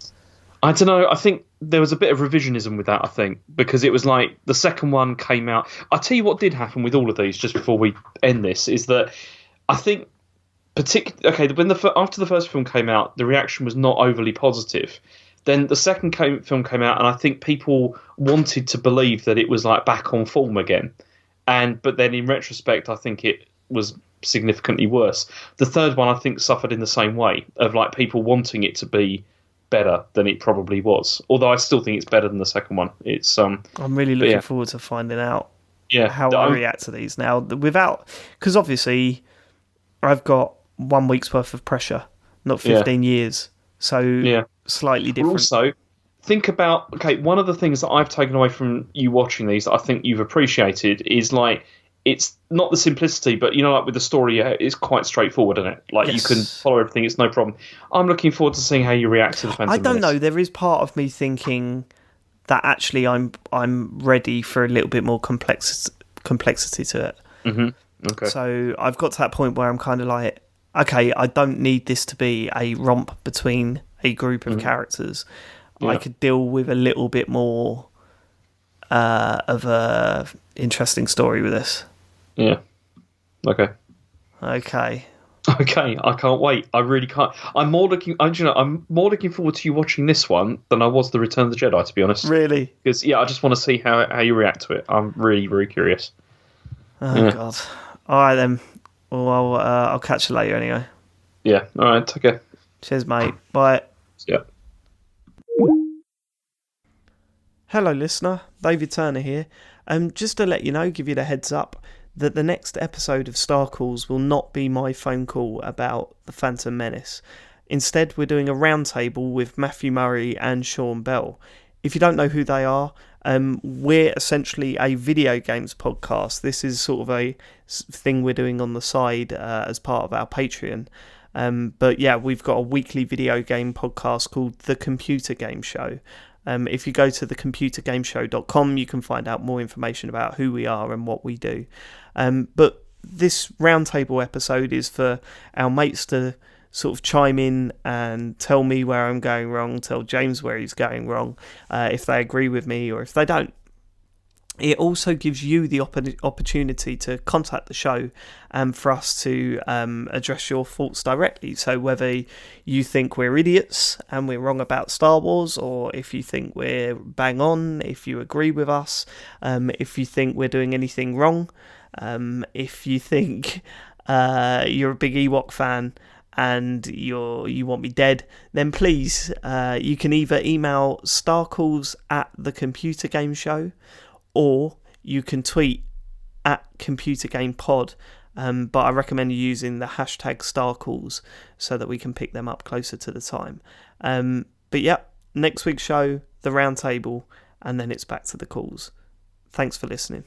I don't know. I think there was a bit of revisionism with that, I think, because it was like the second one came out. I'll tell you what did happen with all of these, just before we end this, is that I think, when after the first film came out, the reaction was not overly positive. Then the second film came out, and I think people wanted to believe that it was like back on form again. But then in retrospect, I think it was significantly worse. The third one, I think, suffered in the same way, of like people wanting it to be better than it probably was. Although I still think it's better than the second one. It's I'm really looking forward to finding out how I react to these now, because obviously I've got 1 week's worth of pressure, not 15 years. So slightly different. Also, think about one of the things that I've taken away from you watching these that I think you've appreciated is like, it's not the simplicity, but like with the story, it's quite straightforward, isn't it? Like you can follow everything; it's no problem. I'm looking forward to seeing how you react to the Phantom Menace. I don't know. There is part of me thinking that actually I'm ready for a little bit more complexity to it. Mm-hmm. Okay. So I've got to that point where I'm kind of like, okay, I don't need this to be a romp between a group of characters. I could deal with a little bit more of a interesting story with this. Yeah. Okay. I can't wait. I really can't. I'm more looking forward to you watching this one than I was the Return of the Jedi, to be honest. Really? Because I just want to see how you react to it. I'm really, really curious. Oh God! All right then. Well, I'll catch you later anyway. Yeah. All right. Take care. Cheers, mate. Bye. Yeah. Hello, listener. David Turner here. Just to let you know, give you the heads up, that the next episode of Star Calls will not be my phone call about The Phantom Menace. Instead, we're doing a roundtable with Matthew Murray and Sean Bell. If you don't know who they are, we're essentially a video games podcast. This is sort of a thing we're doing on the side as part of our Patreon. But yeah, we've got a weekly video game podcast called The Computer Game Show. If you go to thecomputergameshow.com, you can find out more information about who we are and what we do. But this roundtable episode is for our mates to sort of chime in and tell me where I'm going wrong, tell James where he's going wrong, if they agree with me or if they don't. It also gives you the opportunity to contact the show and for us to address your thoughts directly. So whether you think we're idiots and we're wrong about Star Wars, or if you think we're bang on, if you agree with us, if you think we're doing anything wrong, if you think you're a big Ewok fan and you want me dead, then please, you can either email starcalls@thecomputergameshow, or you can tweet @ComputerGamePod, but I recommend you using the hashtag StarCalls so that we can pick them up closer to the time. But yeah, next week's show, the roundtable, and then it's back to the calls. Thanks for listening.